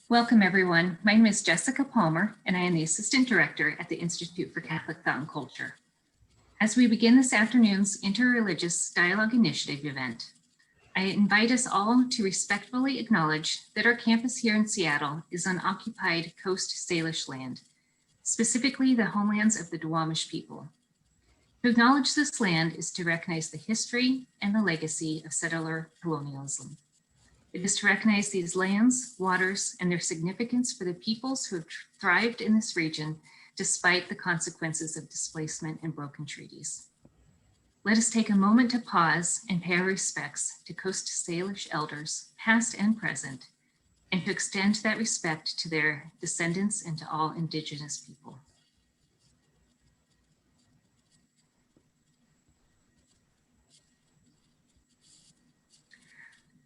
Welcome, everyone. My name is Jessica Palmer, and I am the Assistant Director at the Institute for Catholic Thought and Culture. As we begin this afternoon's Interreligious Dialogue Initiative event, I invite us all to respectfully acknowledge that our campus here in Seattle is on occupied Coast Salish land, specifically the homelands of the Duwamish people. To acknowledge this land is to recognize the history and the legacy of settler colonialism. It is to recognize these lands, waters, and their significance for the peoples who have thrived in this region despite the consequences of displacement and broken treaties. Let us take a moment to pause and pay our respects to Coast Salish elders, past and present, and to extend that respect to their descendants and to all Indigenous people.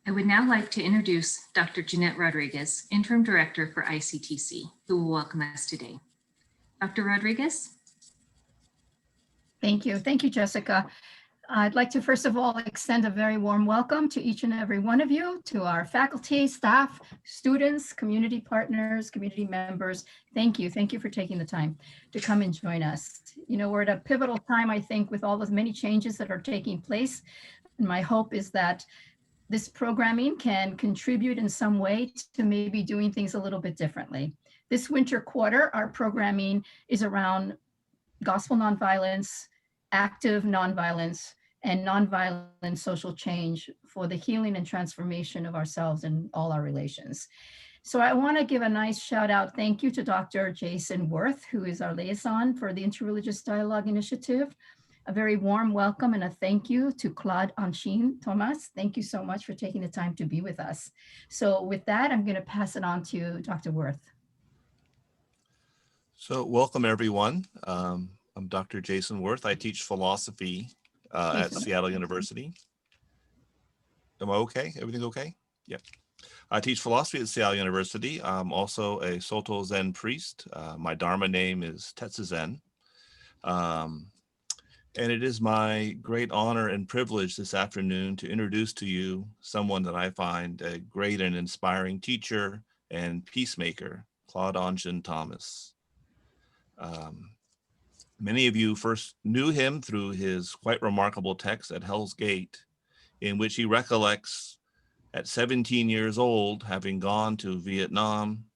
I would now like to introduce Dr. Jeanette Rodriguez, Interim Director for ICTC, who will welcome us today. Dr. Rodriguez? Thank you. Thank you, Jessica. I'd like to first of all extend a very warm welcome to each and every one of you, to our faculty, staff, students, community partners, community members. Thank you. Thank you for taking the time to come and join us. You know, we're at a pivotal time, I think, with all the many changes that are taking place. And my hope is that this programming can contribute in some way to maybe doing things a little bit differently. This winter quarter, our programming is around gospel nonviolence, active nonviolence, and nonviolent social change for the healing and transformation of ourselves and all our relations. So I want to give a nice shout out, thank you to Dr. Jason Worth, who is our liaison for the Interreligious Dialogue Initiative. A very warm welcome and a thank you to Claude AnShin Thomas. Thank you so much for taking the time to be with us. So with that, I'm going to pass it on to Dr. Worth. So welcome, everyone. I'm Dr. Jason Worth. I teach philosophy at Seattle University. Am I okay? Everything okay? Yep. I teach philosophy at Seattle University. I'm also a Soto Zen priest. My Dharma name is Tetsu Zen. And it is my great honor and privilege this afternoon to introduce to you someone that I find a great and inspiring teacher and peacemaker, Claude AnShin Thomas. Many of you first knew him through his quite remarkable text at Hell's Gate, in which he recollects at 17 years old, having gone to Vietnam,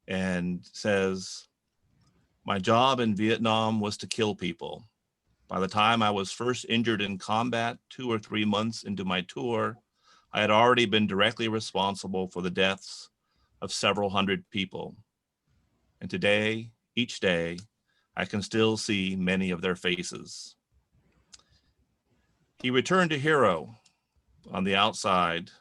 and says, "My job in Vietnam was to kill people. By the time I was first injured in combat, 2 or 3 months into my tour, I had already been directly responsible for the deaths of several hundred people. And today, each day, I can still see many of their faces." He returned a hero on the outside,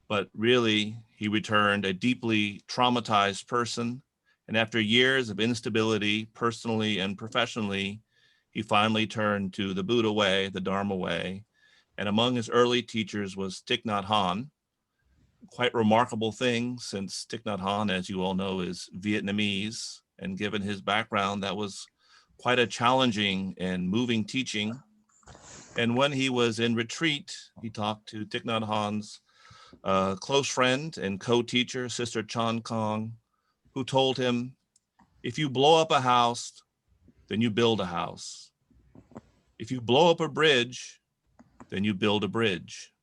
but really he returned a deeply traumatized person. And after years of instability, personally and professionally, he finally turned to the Buddha way, the Dharma way. And among his early teachers was Thich Nhat Hanh. Quite remarkable thing, since Thich Nhat Hanh, as you all know, is Vietnamese. And given his background, that was quite a challenging and moving teaching. And when he was in retreat, he talked to Thich Nhat Hanh's close friend and co-teacher, Sister Chan Kong, who told him, "If you blow up a house, then you build a house. If you blow up a bridge, then you build a bridge."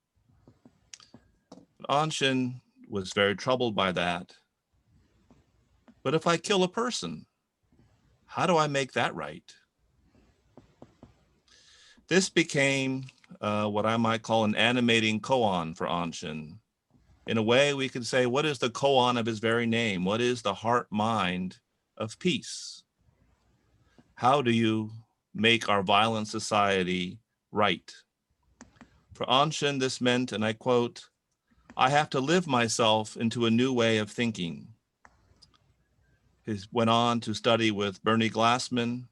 AnShin was very troubled by that. But if I kill a person, how do I make that right? This became what I might call an animating koan for AnShin. In a way, we could say, what is the koan of his very name? What is the heart-mind of peace? How do you make our violent society right? For AnShin, this meant, and I quote, "I have to live myself into a new way of thinking." He went on to study with Bernie Glassman,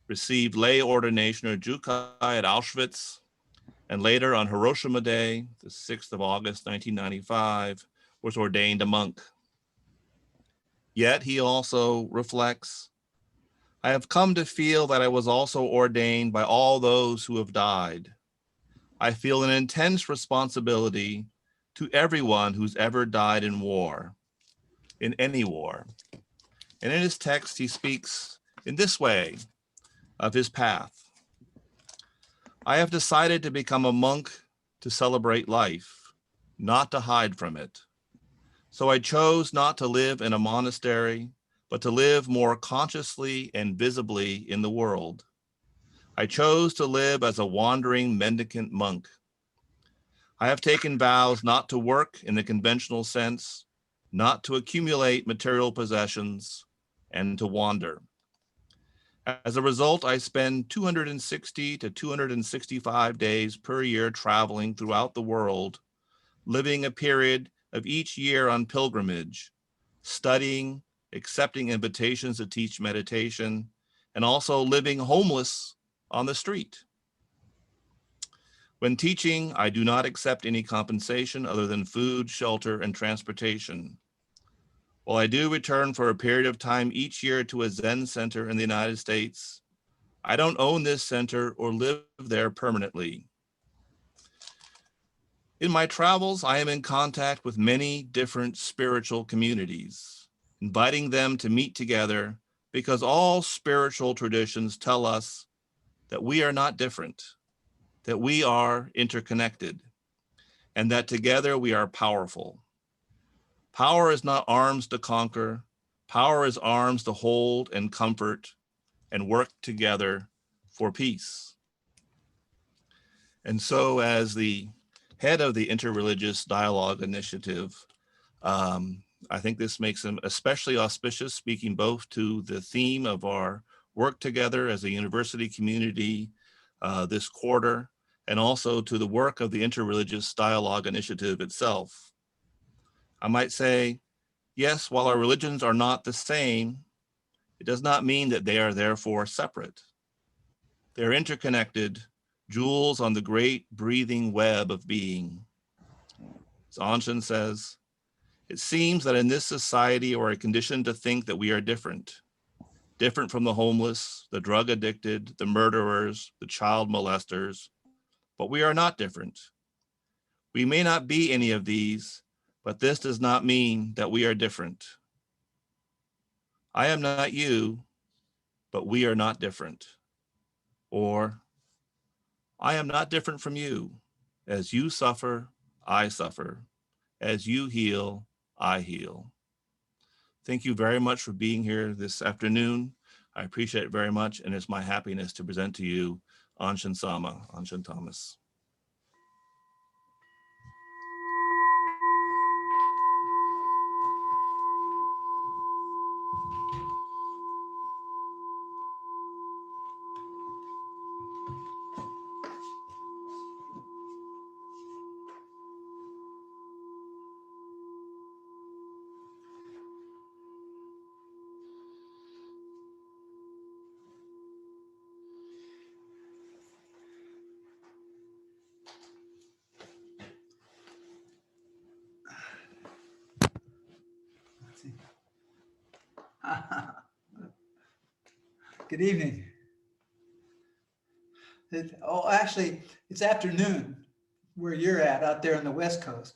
received lay ordination or Jukai at Auschwitz, and later on Hiroshima Day, the 6th of August, 1995, was ordained a monk. Yet he also reflects, "I have come to feel that I was also ordained by all those who have died. I feel an intense responsibility to everyone who's ever died in war. in any war. And in his text, he speaks in this way of his path. I have decided to become a monk to celebrate life, not to hide from it. So I chose not to live in a monastery, but to live more consciously and visibly in the world. I chose to live as a wandering mendicant monk. I have taken vows not to work in the conventional sense, not to accumulate material possessions, and to wander. As a result, I spend 260 to 265 days per year traveling throughout the world, living a period of each year on pilgrimage, studying, accepting invitations to teach meditation, and also living homeless on the street. When teaching, I do not accept any compensation other than food, shelter, and transportation. While I do return for a period of time each year to a Zen center in the United States, I don't own this center or live there permanently. In my travels, I am in contact with many different spiritual communities, inviting them to meet together because all spiritual traditions tell us that we are not different, that we are interconnected, and that together we are powerful. Power is not arms to conquer. Power is arms to hold and comfort and work together for peace. And so as the head of the Interreligious Dialogue Initiative, I think this makes him especially auspicious, speaking both to the theme of our work together as a university community this quarter, and also to the work of the Interreligious Dialogue Initiative itself. I might say, yes, while our religions are not the same, it does not mean that they are therefore separate. They're interconnected, jewels on the great breathing web of being. As Anjen says, it seems that in this society we are conditioned to think that we are different from the homeless, the drug addicted, the murderers, the child molesters, but we are not different. We may not be any of these, but this does not mean that we are different. I am not you, but we are not different. Or, I am not different from you. As you suffer, I suffer. As you heal, I heal. Thank you very much for being here this afternoon. I appreciate it very much, and it's my happiness to present to you AnShin Thomas. Good evening. Actually, it's afternoon where you're at out there on the West Coast.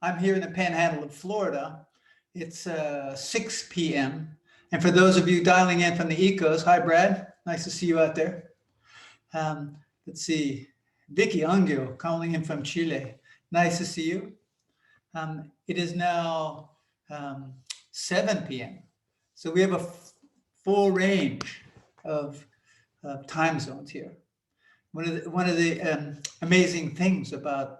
I'm here in the Panhandle of Florida. It's 6 p.m. And for those of you dialing in from the East Coast, hi, Brad. Nice to see you out there. Let's see. Vicky Angio calling in from Chile. Nice to see you. It is now 7 p.m. So we have a full range of time zones here. One of the amazing things about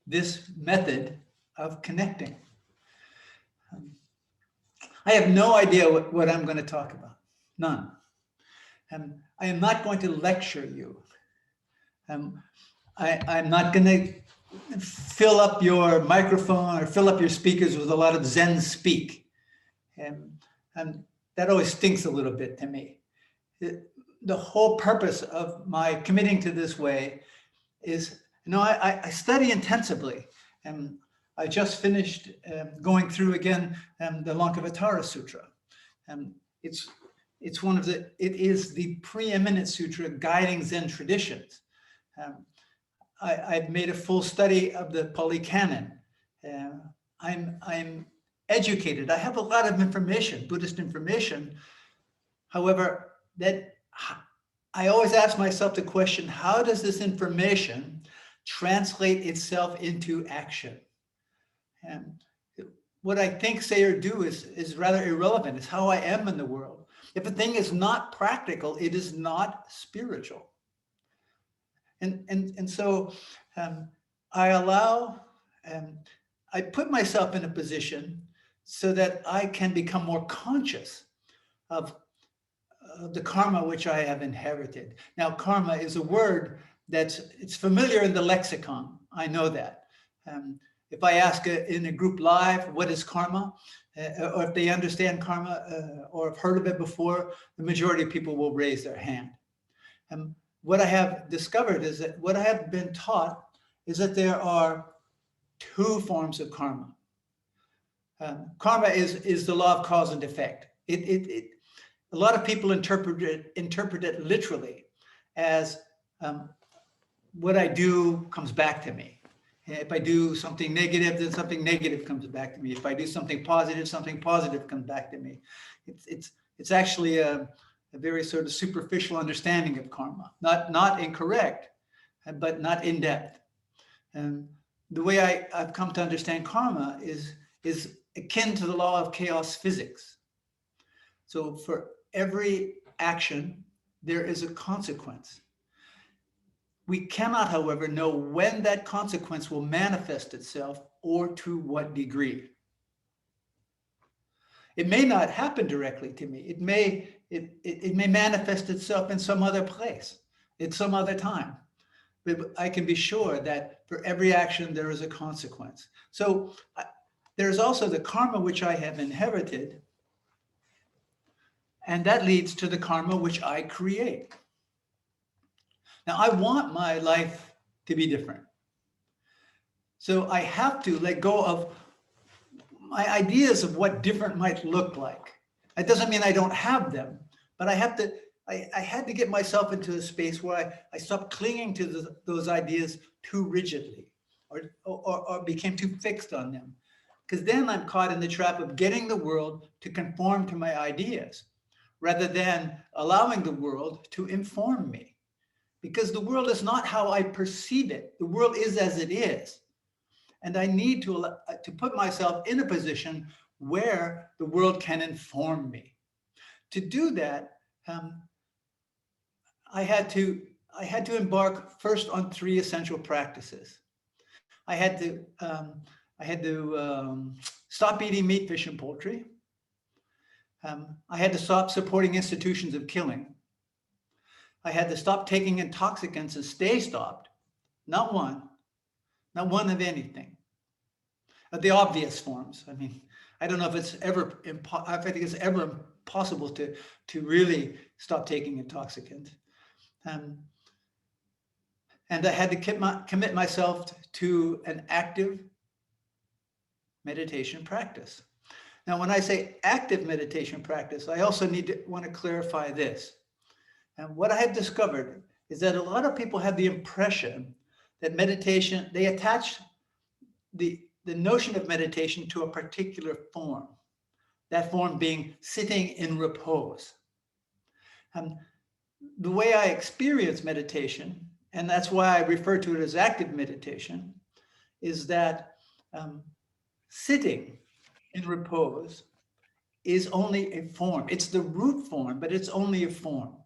this method of connecting. I have no idea what I'm going to talk about, none. I am not going to lecture you. I'm not going to fill up your microphone or fill up your speakers with a lot of Zen speak. And that always stinks a little bit to me. The whole purpose of my committing to this way is, I study intensively, and I just finished going through again the Lankavatara Sutra. It is the preeminent sutra guiding Zen traditions. I've made a full study of the Pali Canon. I'm educated. I have a lot of information, Buddhist information. However, that I always ask myself the question, how does this information translate itself into action? And what I think, say, or do is rather irrelevant. It's how I am in the world. If a thing is not practical, it is not spiritual. And so I allow, I put myself in a position so that I can become more conscious of the karma which I have inherited. Now, karma is a word it's familiar in the lexicon. I know that. If I ask in a group live, what is karma? Or if they understand karma or have heard of it before, the majority of people will raise their hand. What I have discovered is that what I have been taught is that there are two forms of karma. Karma is the law of cause and effect. A lot of people interpret it literally as what I do comes back to me. If I do something negative, then something negative comes back to me. If I do something positive comes back to me. It's actually a very sort of superficial understanding of karma, not incorrect, but not in depth. And the way I've come to understand karma is akin to the law of chaos physics. So for every action, there is a consequence. We cannot, however, know when that consequence will manifest itself or to what degree. It may not happen directly to me. It may manifest itself in some other place, at some other time. But I can be sure that for every action, there is a consequence. So there's also the karma which I have inherited, and that leads to the karma which I create. Now, I want my life to be different. So I have to let go of my ideas of what different might look like. That doesn't mean I don't have them, but I had to get myself into a space where I stopped clinging to those ideas too rigidly or became too fixed on them. Because then I'm caught in the trap of getting the world to conform to my ideas rather than allowing the world to inform me. Because the world is not how I perceive it. The world is as it is. And I need to put myself in a position where the world can inform me. To do that, I had to embark first on 3 essential practices. I had to stop eating meat, fish, and poultry. I had to stop supporting institutions of killing. I had to stop taking intoxicants and stay stopped. Not one of anything. The obvious forms. I mean, I don't know if it's ever, I think it's ever impossible to really stop taking intoxicants. And I had to commit myself to an active meditation practice. Now, when I say active meditation practice, I also want to clarify this. And what I have discovered is that a lot of people have the impression that meditation, they attach the notion of meditation to a particular form, that form being sitting in repose. And the way I experience meditation, and that's why I refer to it as active meditation, is that sitting in repose is only a form. It's the root form, but it's only a form.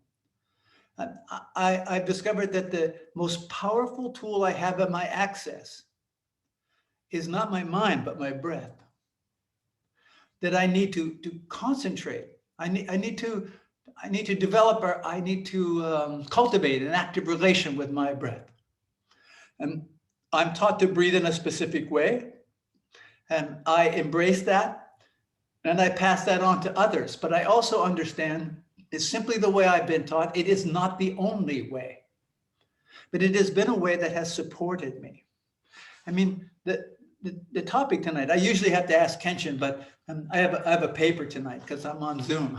I've discovered that the most powerful tool I have at my access is not my mind, but my breath. That I need to concentrate. I need to develop, or I need to cultivate an active relation with my breath. And I'm taught to breathe in a specific way, and I embrace that, and I pass that on to others. But I also understand it's simply the way I've been taught. It is not the only way, but it has been a way that has supported me. I mean, the topic tonight, I usually have to ask Kenshin, but I have a paper tonight because I'm on Zoom.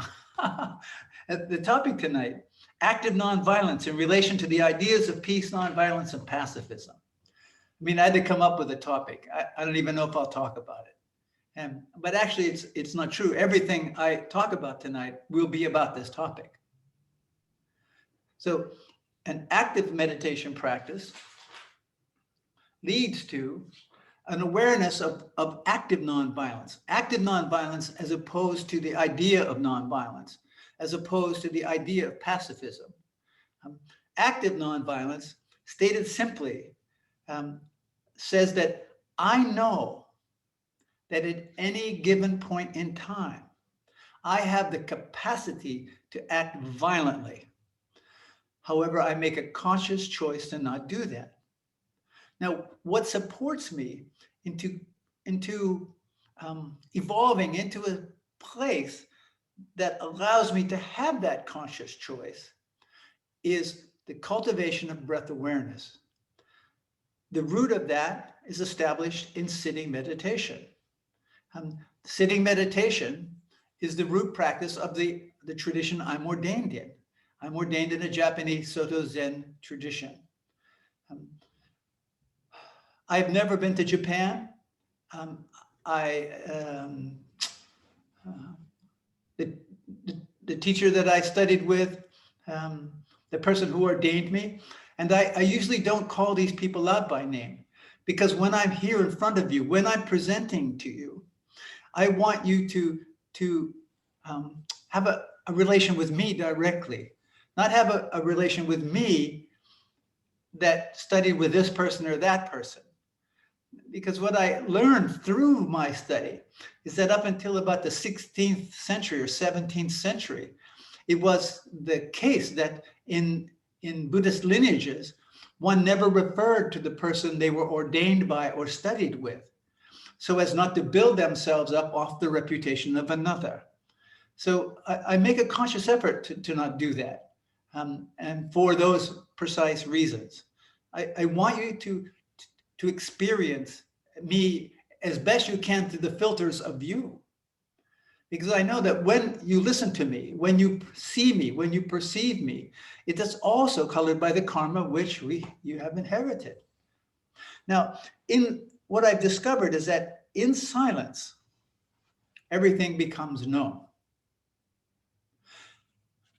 The topic tonight, active nonviolence in relation to the ideas of peace, nonviolence, and pacifism. I mean, I had to come up with a topic. I don't even know if I'll talk about it. But actually, it's not true. Everything I talk about tonight will be about this topic. So an active meditation practice leads to an awareness of active nonviolence. Active nonviolence as opposed to the idea of nonviolence, as opposed to the idea of pacifism. Active nonviolence, stated simply, says that I know that at any given point in time, I have the capacity to act violently. However, I make a conscious choice to not do that. Now, what supports me into evolving into a place that allows me to have that conscious choice is the cultivation of breath awareness. The root of that is established in sitting meditation. Sitting meditation is the root practice of the tradition I'm ordained in. I'm ordained in a Japanese Soto Zen tradition. I've never been to Japan. The teacher that I studied with, the person who ordained me, and I usually don't call these people out by name, because when I'm here in front of you, when I'm presenting to you, I want you to have a relation with me directly, not have a relation with me that studied with this person or that person. Because what I learned through my study is that up until about the 16th century or 17th century, it was the case that in Buddhist lineages, one never referred to the person they were ordained by or studied with, so as not to build themselves up off the reputation of another. So I make a conscious effort to not do that. And for those precise reasons, I want you to experience me as best you can through the filters of you. Because I know that when you listen to me, when you see me, when you perceive me, it is also colored by the karma which you have inherited. Now, in what I've discovered is that in silence, everything becomes known.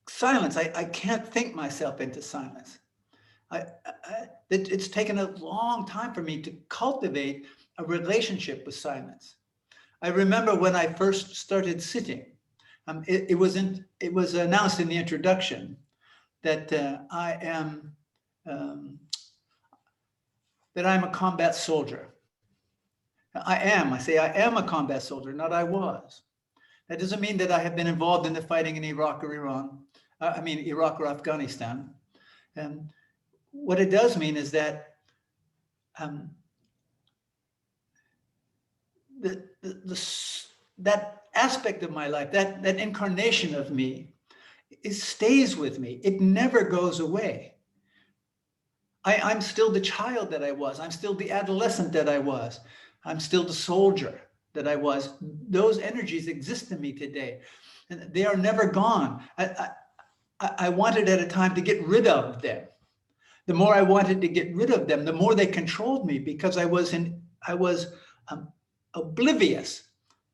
Silence, I can't think myself into silence. It's taken a long time for me to cultivate a relationship with silence. I remember when I first started sitting, it was announced in the introduction that I'm a combat soldier. I am a combat soldier, not I was. That doesn't mean that I have been involved in the fighting in Iraq or Iraq or Afghanistan. And what it does mean is that that aspect of my life, that incarnation of me, it stays with me. It never goes away. I'm still the child that I was. I'm still the adolescent that I was. I'm still the soldier that I was. Those energies exist in me today, and they are never gone. I wanted at a time to get rid of them. The more I wanted to get rid of them, the more they controlled me, because I was oblivious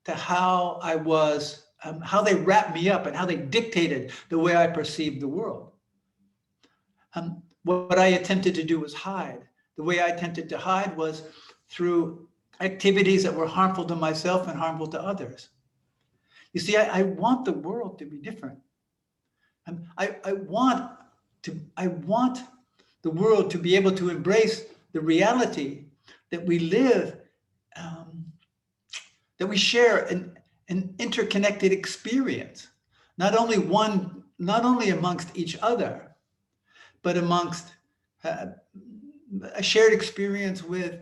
to how I was, how they wrapped me up and how they dictated the way I perceived the world. What I attempted to do was hide. The way I attempted to hide was through activities that were harmful to myself and harmful to others. You see, I want the world to be different. I want the world to be able to embrace the reality that we live, that we share an interconnected experience, not only amongst each other, but amongst a shared experience with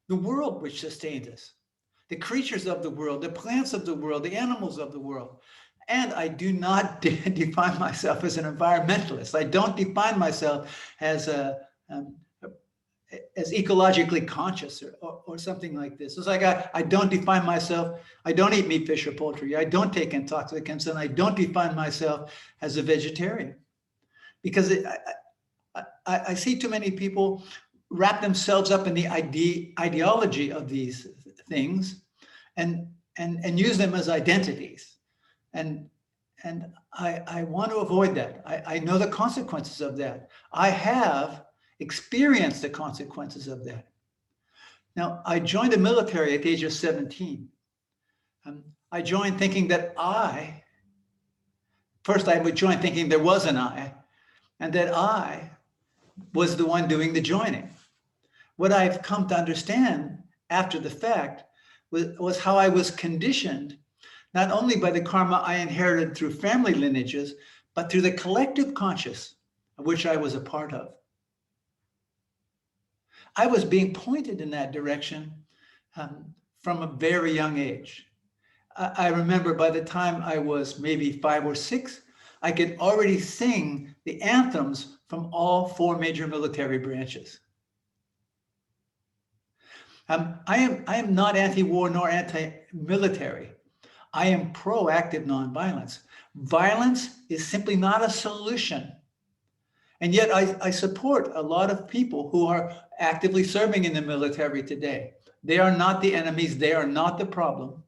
the world which sustains us, the creatures of the world, the plants of the world, the animals of the world. And I do not define myself as an environmentalist. I don't define myself as ecologically conscious or something like this. It's like I don't define myself, I don't eat meat, fish, or poultry. I don't take intoxicants, and I don't define myself as a vegetarian. Because I see too many people wrap themselves up in the ideology of these things, and and use them as identities. And I want to avoid that. I know the consequences of that. I have experienced the consequences of that. Now, I joined the military at the age of 17. I joined thinking that first I would join thinking there was an I, and that I was the one doing the joining. What I've come to understand after the fact was how I was conditioned, not only by the karma I inherited through family lineages, but through the collective conscious of which I was a part of. I was being pointed in that direction from a very young age. I remember by the time I was maybe 5 or 6, I could already sing the anthems from all 4 major military branches. I am not anti-war nor anti-military. I am pro-active nonviolence. Violence is simply not a solution. And yet I support a lot of people who are actively serving in the military today. They are not the enemies. They are not the problem.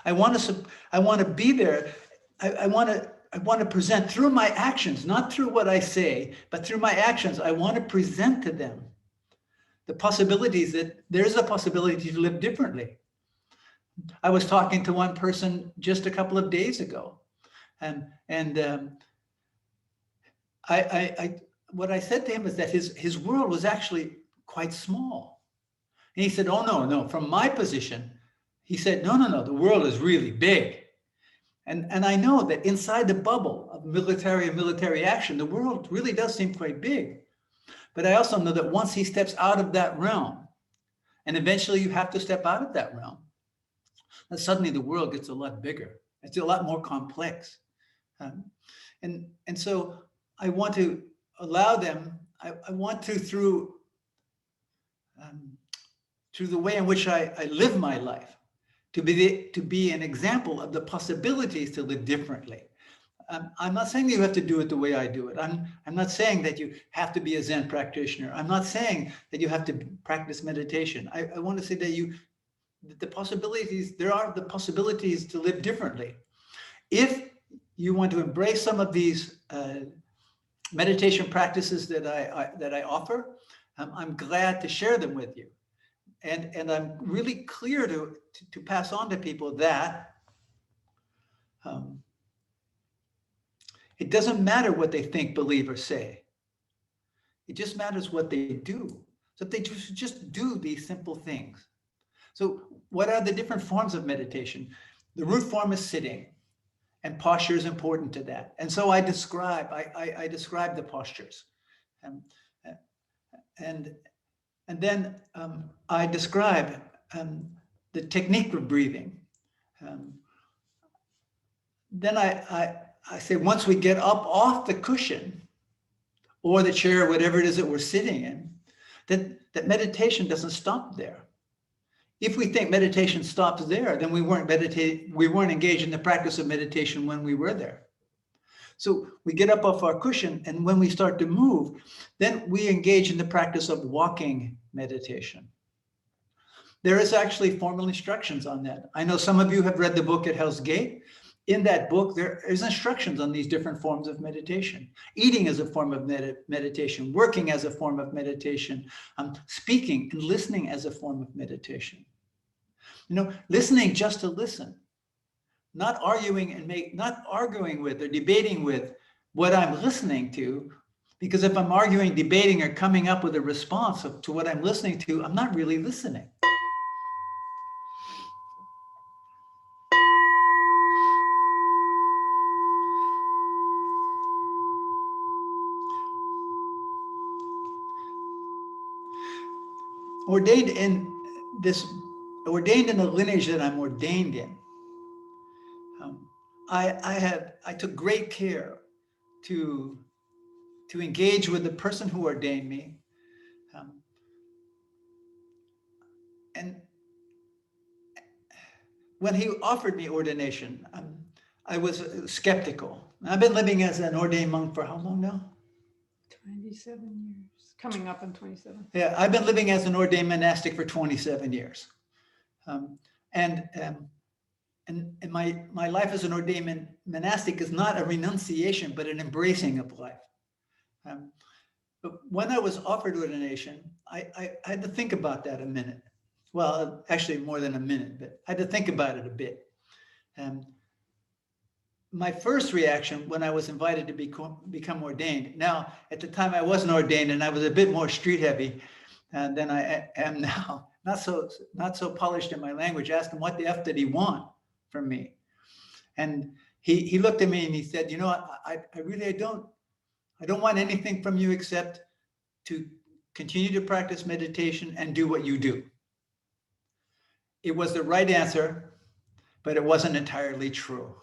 I want to be there. I want to present through my actions, not through what I say, but through my actions. I want to present to them the possibilities that there's a possibility to live differently. I was talking to one person just a couple of days ago, and what I said to him is that his world was actually quite small. And he said, "Oh no, from my position," he said, no, the world is really big. And I know that inside the bubble of military and military action, the world really does seem quite big. But I also know that once he steps out of that realm, and eventually you have to step out of that realm, then suddenly the world gets a lot bigger. It's a lot more complex. And so I want to allow them, I want to, through the way in which I live my life, to be an example of the possibilities to live differently. I'm not saying that you have to do it the way I do it. I'm not saying that you have to be a Zen practitioner. I'm not saying that you have to practice meditation. I want to say that the possibilities, there are the possibilities to live differently. If you want to embrace some of these meditation practices that I offer, I'm glad to share them with you. And I'm really clear to pass on to people that it doesn't matter what they think, believe, or say. It just matters what they do. So if they just do these simple things. So what are the different forms of meditation? The root form is sitting, and posture is important to that. And so I describe the postures. And then I describe the technique of breathing. Then I say, once we get up off the cushion or the chair, whatever it is that we're sitting in, that meditation doesn't stop there. If we think meditation stops there, then we weren't engaged in the practice of meditation when we were there. So we get up off our cushion, and when we start to move, then we engage in the practice of walking meditation. There is actually formal instructions on that. I know some of you have read the book at Hell's Gate. In that book, there is instructions on these different forms of meditation. Eating is a form of meditation, working as a form of meditation, speaking and listening as a form of meditation. Listening just to listen, not arguing with or debating with what I'm listening to, because if I'm arguing, debating, or coming up with a response to what I'm listening to, I'm not really listening. Ordained in the lineage that I'm ordained in, I took great care to engage with the person who ordained me, and when he offered me ordination, I was skeptical. I've been living as an ordained monk for how long now? 27 years, coming up on 27. Yeah, I've been living as an ordained monastic for 27 years. And my life as an ordained monastic is not a renunciation, but an embracing of life. But when I was offered ordination, I had to think about that a minute. Well, actually more than a minute, but I had to think about it a bit. My first reaction when I was invited to become ordained, now at the time I wasn't ordained and I was a bit more street heavy than I am now, not so polished in my language, asked him what the F did he want from me. And he looked at me and he said, you know, I really don't want anything from you except to continue to practice meditation and do what you do. It was the right answer, but it wasn't entirely true.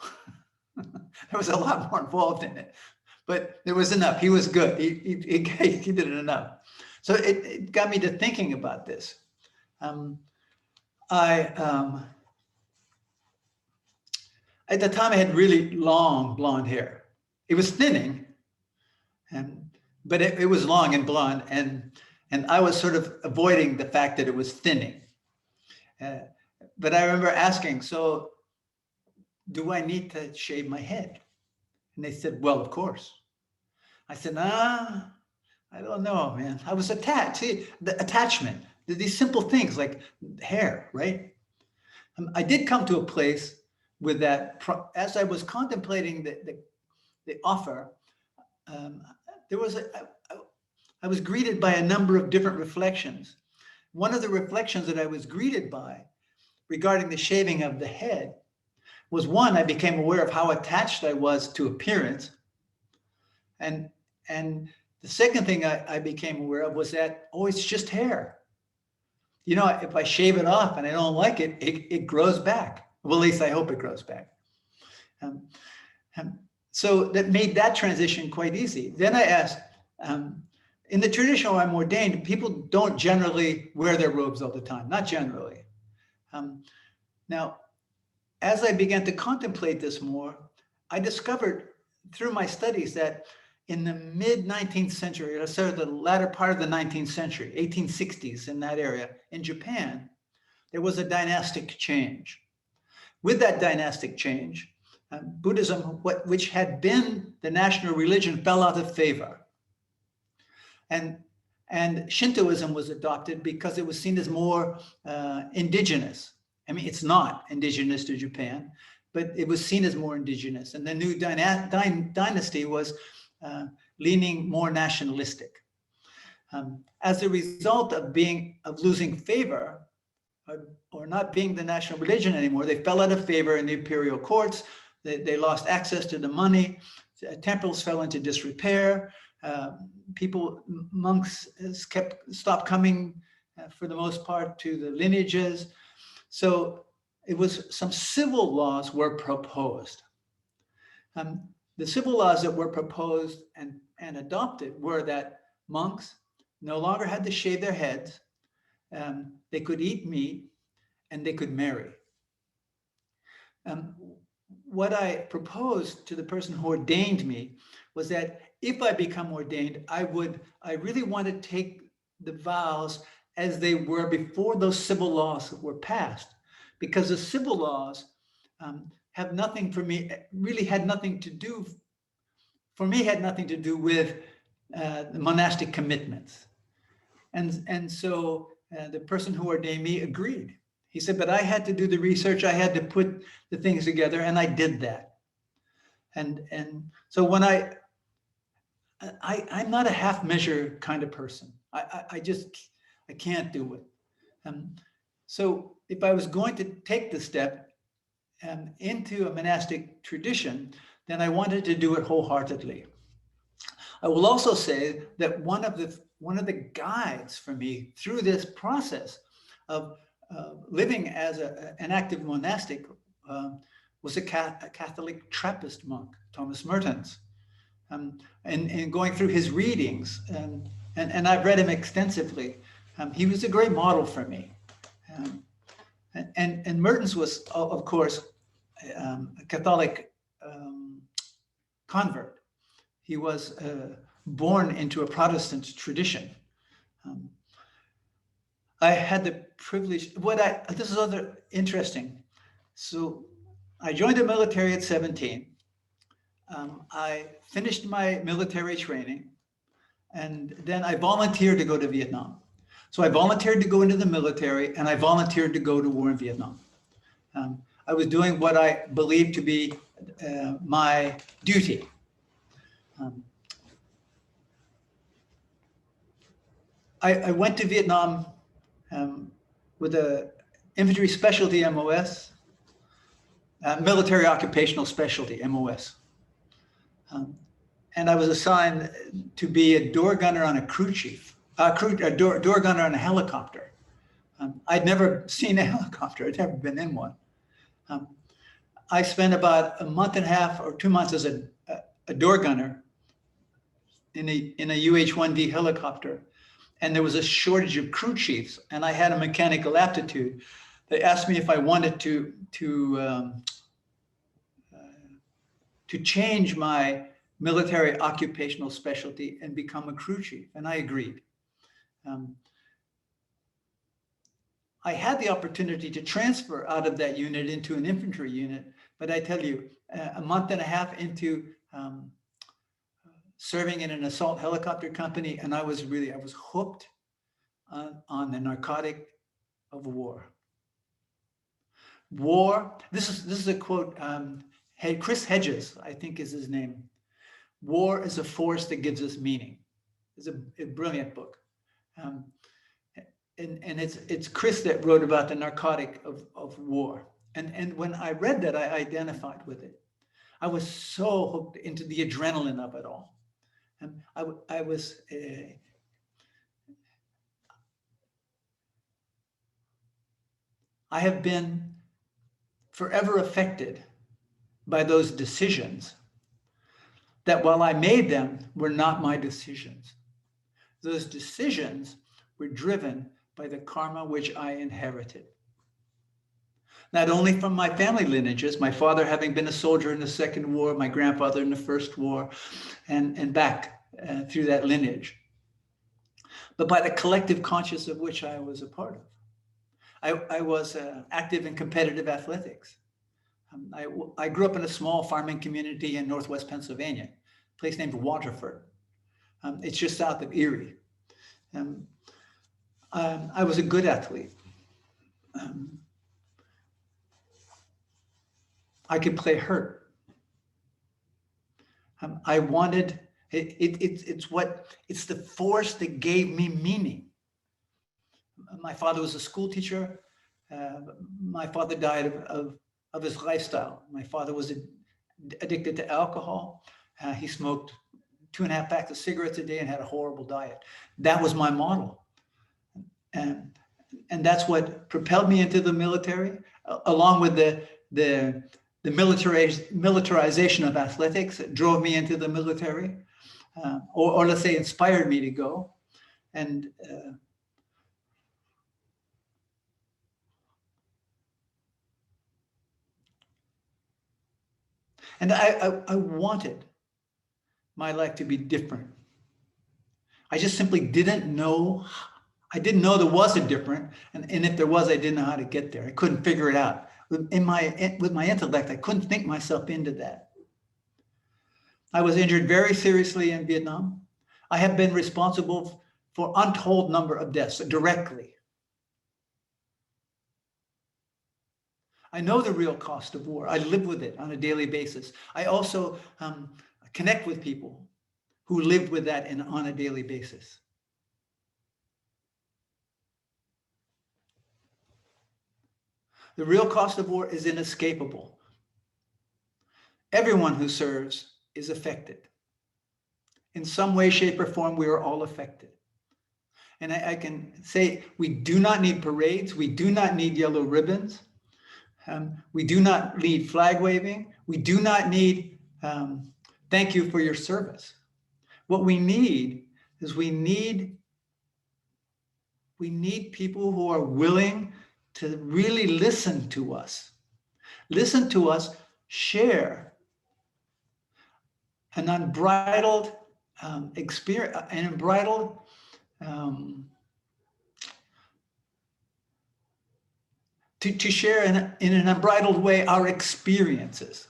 There was a lot more involved in it, but there was enough. He was good. He did it enough. So it got me to thinking about this. At the time I had really long blonde hair. It was thinning, but it was long and blonde, and I was sort of avoiding the fact that it was thinning. But I remember asking, so do I need to shave my head? And they said, well, of course. I said, I don't know, man. I was attached. See, the attachment, these simple things like hair, right? I did come to a place with that, as I was contemplating the offer, I was greeted by a number of different reflections. One of the reflections that I was greeted by regarding the shaving of the head was, one, I became aware of how attached I was to appearance. And the second thing I became aware of was that, oh, it's just hair. You know, if I shave it off and I don't like it, it grows back. Well, at least I hope it grows back. So that made that transition quite easy. Then I asked, in the tradition where I'm ordained, people don't generally wear their robes all the time, not generally. Now, as I began to contemplate this more, I discovered through my studies that in the mid-19th century, or sort of the latter part of the 19th century, 1860s in that area, in Japan, there was a dynastic change. With that dynastic change, Buddhism, which had been the national religion, fell out of favor. And Shintoism was adopted because it was seen as more indigenous. I mean, it's not indigenous to Japan, but it was seen as more indigenous. And the new dynasty was leaning more nationalistic. As a result of losing favor, or not being the national religion anymore, they fell out of favor in the imperial courts. They lost access to the money. Temples fell into disrepair. Monks stopped coming for the most part to the lineages. So some civil laws were proposed. The civil laws that were proposed and adopted were that monks no longer had to shave their heads, they could eat meat, and they could marry. What I proposed to the person who ordained me was that if I become ordained, I really want to take the vows as they were before those civil laws were passed, because the civil laws have nothing for me, really had nothing to do, for me, had nothing to do with the monastic commitments. And so the person who ordained me agreed. He said, but I had to do the research, I had to put the things together, and I did that. And so when I'm not a half measure kind of person. I can't do it. So if I was going to take the step into a monastic tradition, then I wanted to do it wholeheartedly. I will also say that one of the guides for me through this process of living as an active monastic was a Catholic Trappist monk, Thomas Mertens. And going through his readings, and I've read him extensively, he was a great model for me. And Mertens was, of course, a Catholic convert. He was born into a Protestant tradition. I had the privilege, this is other interesting. So I joined the military at 17. I finished my military training, and then I volunteered to go to Vietnam. So I volunteered to go into the military, and I volunteered to go to war in Vietnam. I was doing what I believed to be my duty. I went to Vietnam with a infantry specialty MOS, military occupational specialty MOS. And I was assigned to be a door gunner on a crew chief, a door gunner on a helicopter. I'd never seen a helicopter. I'd never been in one. I spent about a month and a half or 2 months as a door gunner in a UH-1D helicopter. And there was a shortage of crew chiefs, and I had a mechanical aptitude. They asked me if I wanted to change my military occupational specialty and become a crew chief, and I agreed. I had the opportunity to transfer out of that unit into an infantry unit, but I tell you, a month and a half into serving in an assault helicopter company, and I was hooked on the narcotic of war. War, this is a quote, Chris Hedges, I think is his name. War is a force that gives us meaning. It's a brilliant book. And it's Chris that wrote about the narcotic of war. And when I read that, I identified with it. I was so hooked into the adrenaline of it all. And I have been forever affected by those decisions that, while I made them, were not my decisions. Those decisions were driven by the karma which I inherited. Not only from my family lineages, my father having been a soldier in the Second War, my grandfather in the First War, and back through that lineage, but by the collective conscious of which I was a part of. I was active in competitive athletics. I grew up in a small farming community in Northwest Pennsylvania, a place named Waterford. It's just south of Erie. I was a good athlete. I could play hurt. I wanted, it's the force that gave me meaning. My father was a school teacher. My father died of his lifestyle. My father was addicted to alcohol. He smoked 2.5 packs of cigarettes a day and had a horrible diet. That was my model. And that's what propelled me into the military, along with the militarization of athletics that drove me into the military, or let's say inspired me to go. And I wanted my life to be different. I just simply didn't know. I didn't know there was a different, and if there was, I didn't know how to get there. I couldn't figure it out. With my intellect, I couldn't think myself into that. I was injured very seriously in Vietnam. I have been responsible for untold number of deaths directly. I know the real cost of war. I live with it on a daily basis. I also connect with people who lived with that on a daily basis. The real cost of war is inescapable. Everyone who serves is affected. In some way, shape, or form, we are all affected. And I can say we do not need parades. We do not need yellow ribbons. We do not need flag waving. We do not need thank you for your service. What we need is we need people who are willing to really listen to us. Listen to us share an unbridled experience, an unbridled to share in an unbridled way our experiences,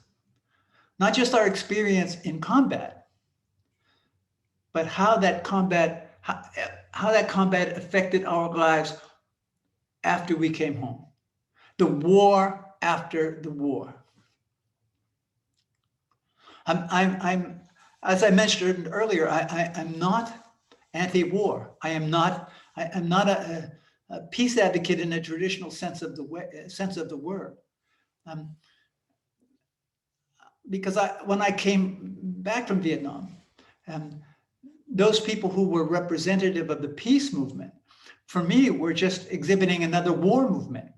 not just our experience in combat, but how that combat affected our lives after we came home, the war after the war. I'm as I mentioned earlier, I'm not anti-war. I'm not a peace advocate in a traditional sense of the word. Because when I came back from Vietnam, those people who were representative of the peace movement, for me, were just exhibiting another war movement.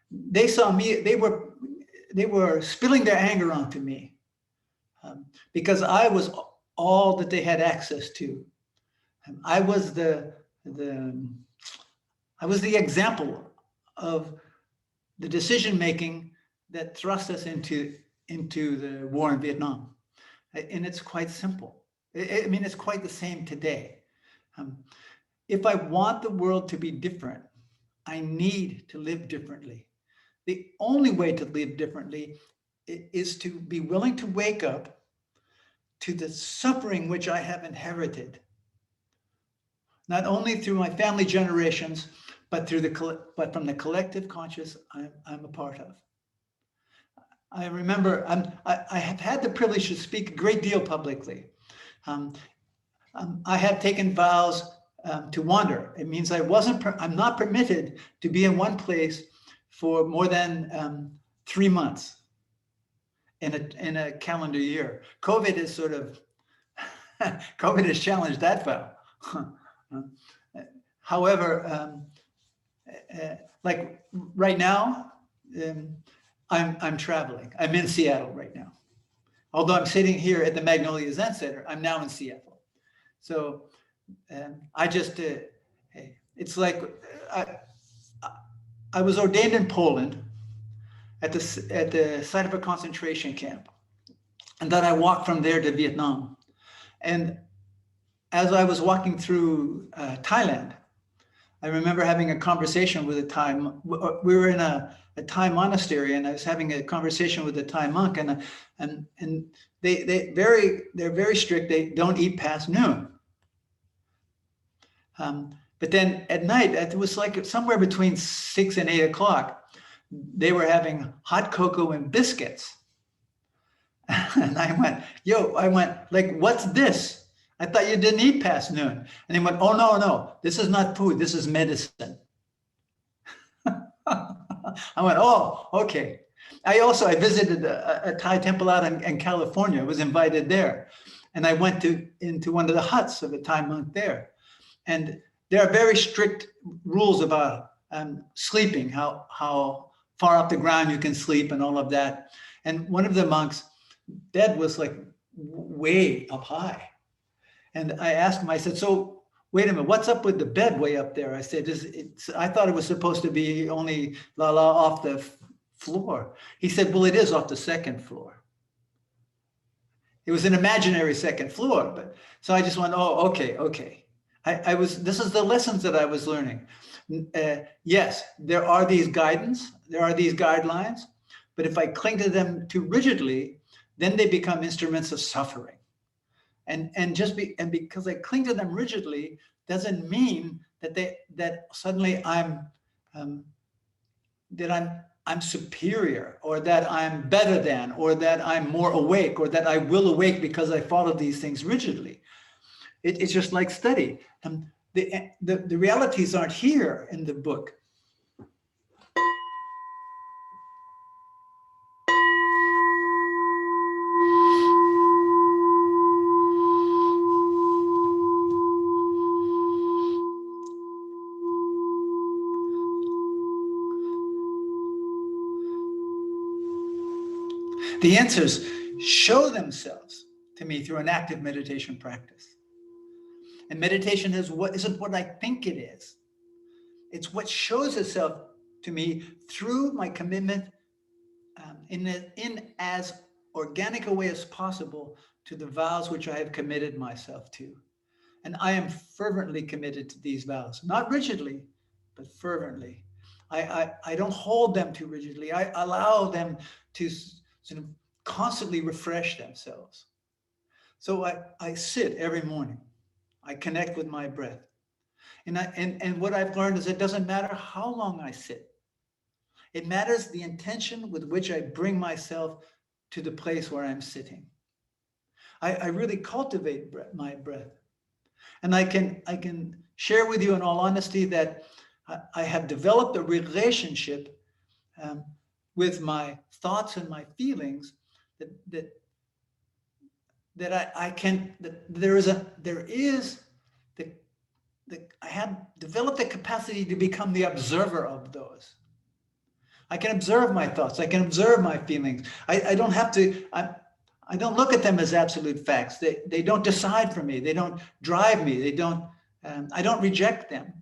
They saw me, they were spilling their anger onto me because I was all that they had access to. I was the example of the decision making that thrust us into the war in Vietnam. And it's quite simple. I mean, it's quite the same today. If I want the world to be different, I need to live differently. The only way to live differently is to be willing to wake up to the suffering which I have inherited, not only through my family generations, but from the collective conscious I'm a part of. I remember I have had the privilege to speak a great deal publicly. I have taken vows to wander. It means I'm not permitted to be in one place for more than 3 months in a calendar year. COVID has challenged that vow. However, like right now, I'm traveling. I'm in Seattle right now. Although I'm sitting here at the Magnolia Zen Center, I'm now in Seattle. So I just, it's like I was ordained in Poland at the site of a concentration camp. And then I walked from there to Vietnam. And as I was walking through Thailand, I remember having a conversation with a Thai. We were in a Thai monastery, and I was having a conversation with a Thai monk, and they're very strict. They don't eat past noon. But then at night, it was like somewhere between 6 and 8 o'clock, they were having hot cocoa and biscuits. And I went, like, what's this? I thought you didn't eat past noon. And they went, oh, no, this is not food, this is medicine. I went, oh, okay. I visited a Thai temple out in California. I was invited there. And I went into one of the huts of a Thai monk there. And there are very strict rules about sleeping, how far up the ground you can sleep and all of that. And one of the monks' bed was like way up high. And I asked him, I said, so wait a minute, what's up with the bed way up there? I said, I thought it was supposed to be only off the floor. He said, well, it is off the second floor. It was an imaginary second floor, but so I just went, oh, okay. This is the lessons that I was learning. Yes, there are these guidance, there are these guidelines, but if I cling to them too rigidly, then they become instruments of suffering. And because I cling to them rigidly doesn't mean that suddenly I'm superior, or that I'm better than, or that I'm more awake, or that I will awake because I follow these things rigidly. It's just like study. The realities aren't here in the book. The answers show themselves to me through an active meditation practice. And meditation isn't what I think it is. It's what shows itself to me through my commitment in as organic a way as possible to the vows which I have committed myself to. And I am fervently committed to these vows, not rigidly, but fervently. I don't hold them too rigidly. I allow them to sort of constantly refresh themselves. So I sit every morning. I connect with my breath. And what I've learned is it doesn't matter how long I sit. It matters the intention with which I bring myself to the place where I'm sitting. I really cultivate my breath. And I can share with you in all honesty that I have developed a relationship with my thoughts and my feelings that I have developed the capacity to become the observer of those. I can observe my thoughts. I can observe my feelings. I don't have to. I don't look at them as absolute facts. They don't decide for me. They don't drive me. I don't reject them.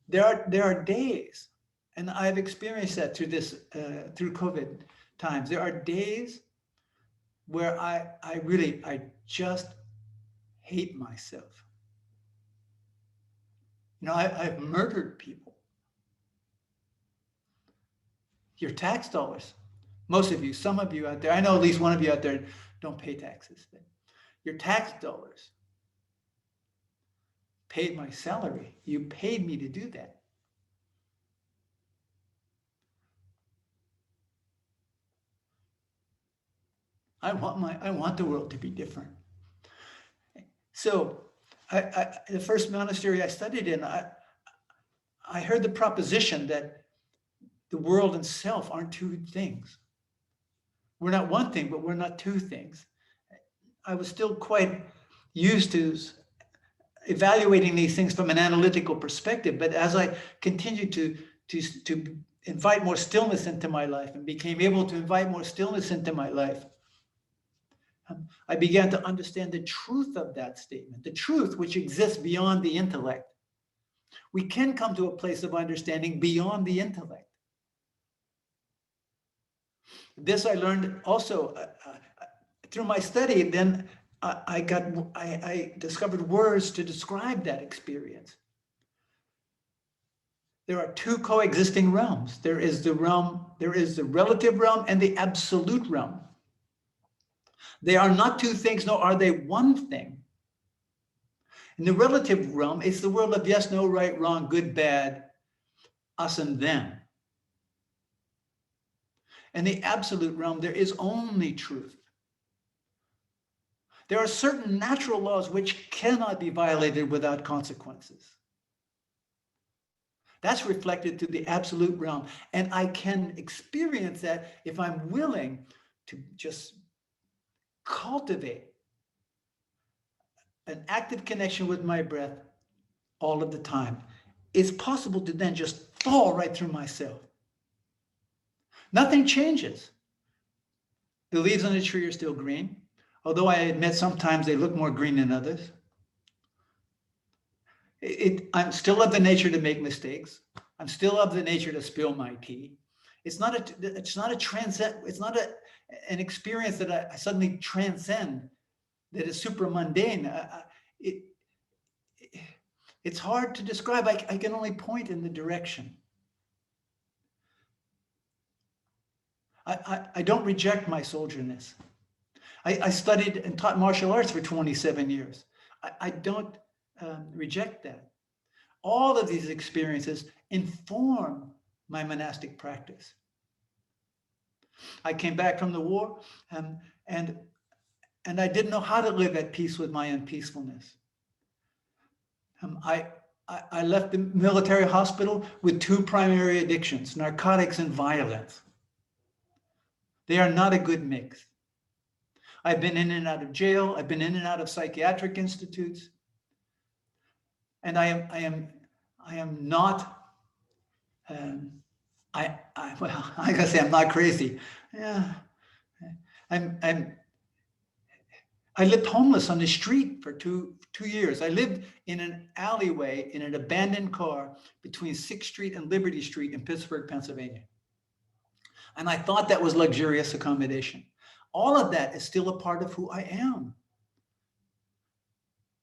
There are days, and I've experienced that through COVID times. There are days where I just hate myself. You know, I've murdered people. Your tax dollars. Most of you, some of you out there, I know at least one of you out there don't pay taxes. Your tax dollars paid my salary. You paid me to do that. I want the world to be different. So the first monastery I studied in, I heard the proposition that the world and self aren't two things. We're not one thing, but we're not two things. I was still quite used to evaluating these things from an analytical perspective, but as I continued to invite more stillness into my life and became able to invite more stillness into my life, I began to understand the truth of that statement, the truth which exists beyond the intellect. We can come to a place of understanding beyond the intellect. This I learned also through my study. Then I discovered words to describe that experience. There are two coexisting realms. There is the relative realm and the absolute realm. They are not two things, nor are they one thing. In the relative realm, it's the world of yes, no, right, wrong, good, bad, us and them. In the absolute realm, there is only truth. There are certain natural laws which cannot be violated without consequences. That's reflected to the absolute realm. And I can experience that if I'm willing to just cultivate an active connection with my breath all of the time. It's possible to then just fall right through myself. Nothing changes. The leaves on the tree are still green, although I admit sometimes they look more green than others. I'm still of the nature to make mistakes. I'm still of the nature to spill my tea. It's not an experience that I suddenly transcend, that is super mundane. It's hard to describe. I can only point in the direction. I don't reject my soldierness. I studied and taught martial arts for 27 years. I don't reject that. All of these experiences inform my monastic practice. I came back from the war and I didn't know how to live at peace with my unpeacefulness. I left the military hospital with two primary addictions, narcotics and violence. They are not a good mix. I've been in and out of jail. I've been in and out of psychiatric institutes. And I am not, I gotta say I'm not crazy. Yeah, I lived homeless on the street for two years. I lived in an alleyway in an abandoned car between 6th Street and Liberty Street in Pittsburgh, Pennsylvania. And I thought that was luxurious accommodation. all of that is still a part of who I am.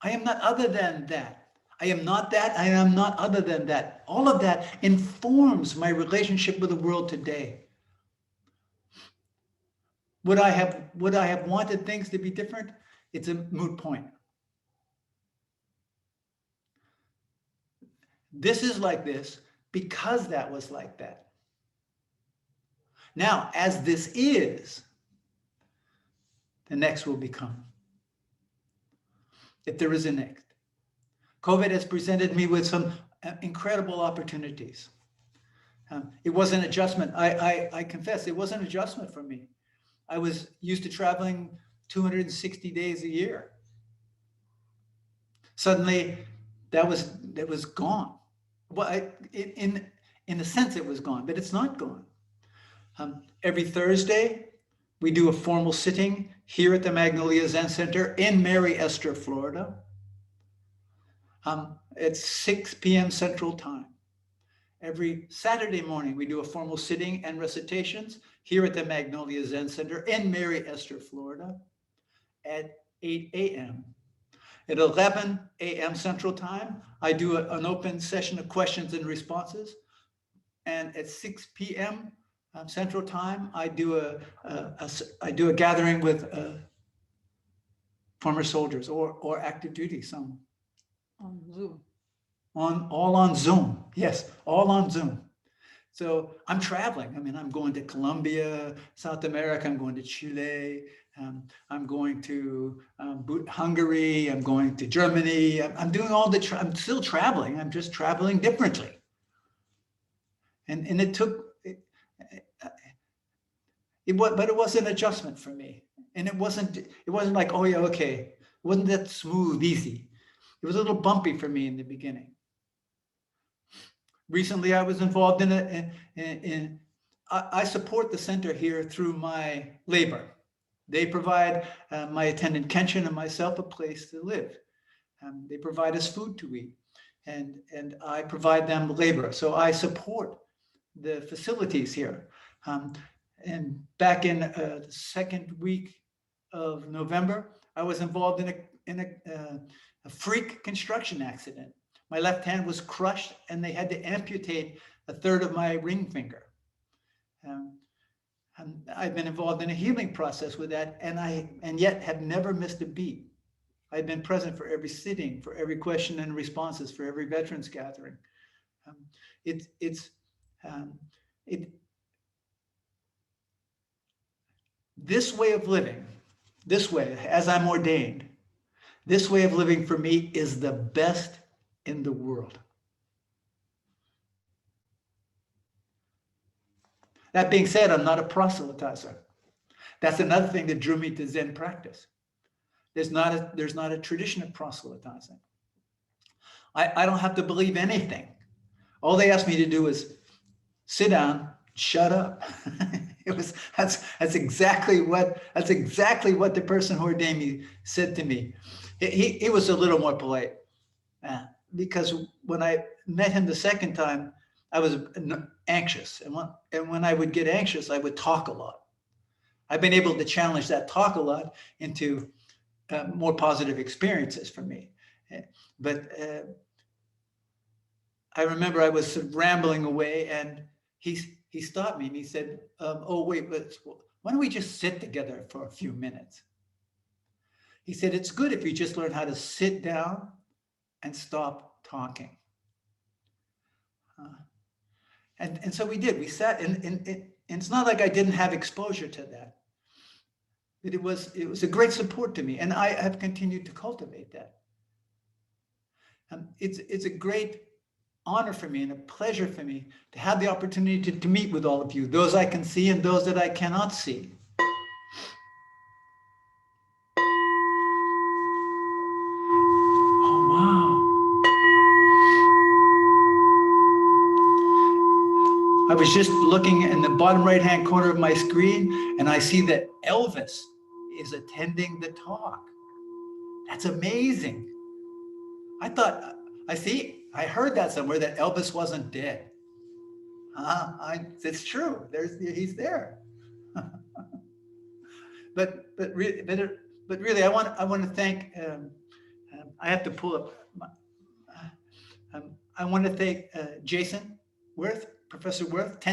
I am not other than that. I am not that. I am not other than that. All of that informs my relationship with the world today. Would I have wanted things to be different? It's a moot point. This is like this because that was like that. Now, as this is, the next will become. If there is a next. COVID has presented me with some incredible opportunities. It was an adjustment. I confess, it was an adjustment for me. I was used to traveling 260 days a year. Suddenly, that was gone. Well, in a sense, it was gone, but it's not gone. Every Thursday, we do a formal sitting here at the Magnolia Zen Center in Mary Esther, Florida. At 6 p.m. Central Time. Every Saturday morning, we do a formal sitting and recitations here at the Magnolia Zen Center in Mary Esther, Florida at 8 a.m. At 11 a.m. Central Time, I do an open session of questions and responses. And at 6 p.m. Central Time, I do a gathering with former soldiers or active duty, some. On Zoom. All on Zoom. Yes, all on Zoom. So I'm traveling. I mean, I'm going to Colombia, South America. I'm going to Chile. I'm going to Hungary. I'm going to Germany. I'm doing all the. I'm still traveling. I'm just traveling differently. And it took. But it was an adjustment for me, and it wasn't like, oh yeah, okay. It wasn't that smooth, easy. It was a little bumpy for me in the beginning. Recently, I was involved in I support the center here through my labor. They provide my attendant Kenshin and myself a place to live. They provide us food to eat, and I provide them labor. So I support the facilities here. And back in the second week of November, I was involved in a freak construction accident. My left hand was crushed and they had to amputate a third of my ring finger. And I've been involved in a healing process with that, and yet have never missed a beat. I've been present for every sitting, for every question and responses, for every veterans gathering. This way of living, this way, as I'm ordained, this way of living for me is the best in the world. That being said, I'm not a proselytizer. That's another thing that drew me to Zen practice. There's not a tradition of proselytizing. I don't have to believe anything. All they asked me to do is sit down, shut up. That's exactly what the person who ordained me said to me. He was a little more polite because when I met him the second time, I was anxious, and when I would get anxious, I would talk a lot. I've been able to challenge that talk a lot into more positive experiences for me. But I remember I was sort of rambling away, and he stopped me and he said, "Oh wait, why don't we just sit together for a few minutes?" He said, "It's good if you just learn how to sit down and stop talking." And so we did. We sat, and it's not like I didn't have exposure to that. But it was a great support to me, and I have continued to cultivate that. It's a great honor for me and a pleasure for me to have the opportunity to meet with all of you, those I can see and those that I cannot see. Oh, wow. I was just looking in the bottom right-hand corner of my screen, and I see that Elvis is attending the talk. That's amazing. I heard that somewhere, that Elvis wasn't dead. It's true. He's there. really, I want to thank. I have to pull up. I want to thank Jason Worth, Professor Worth,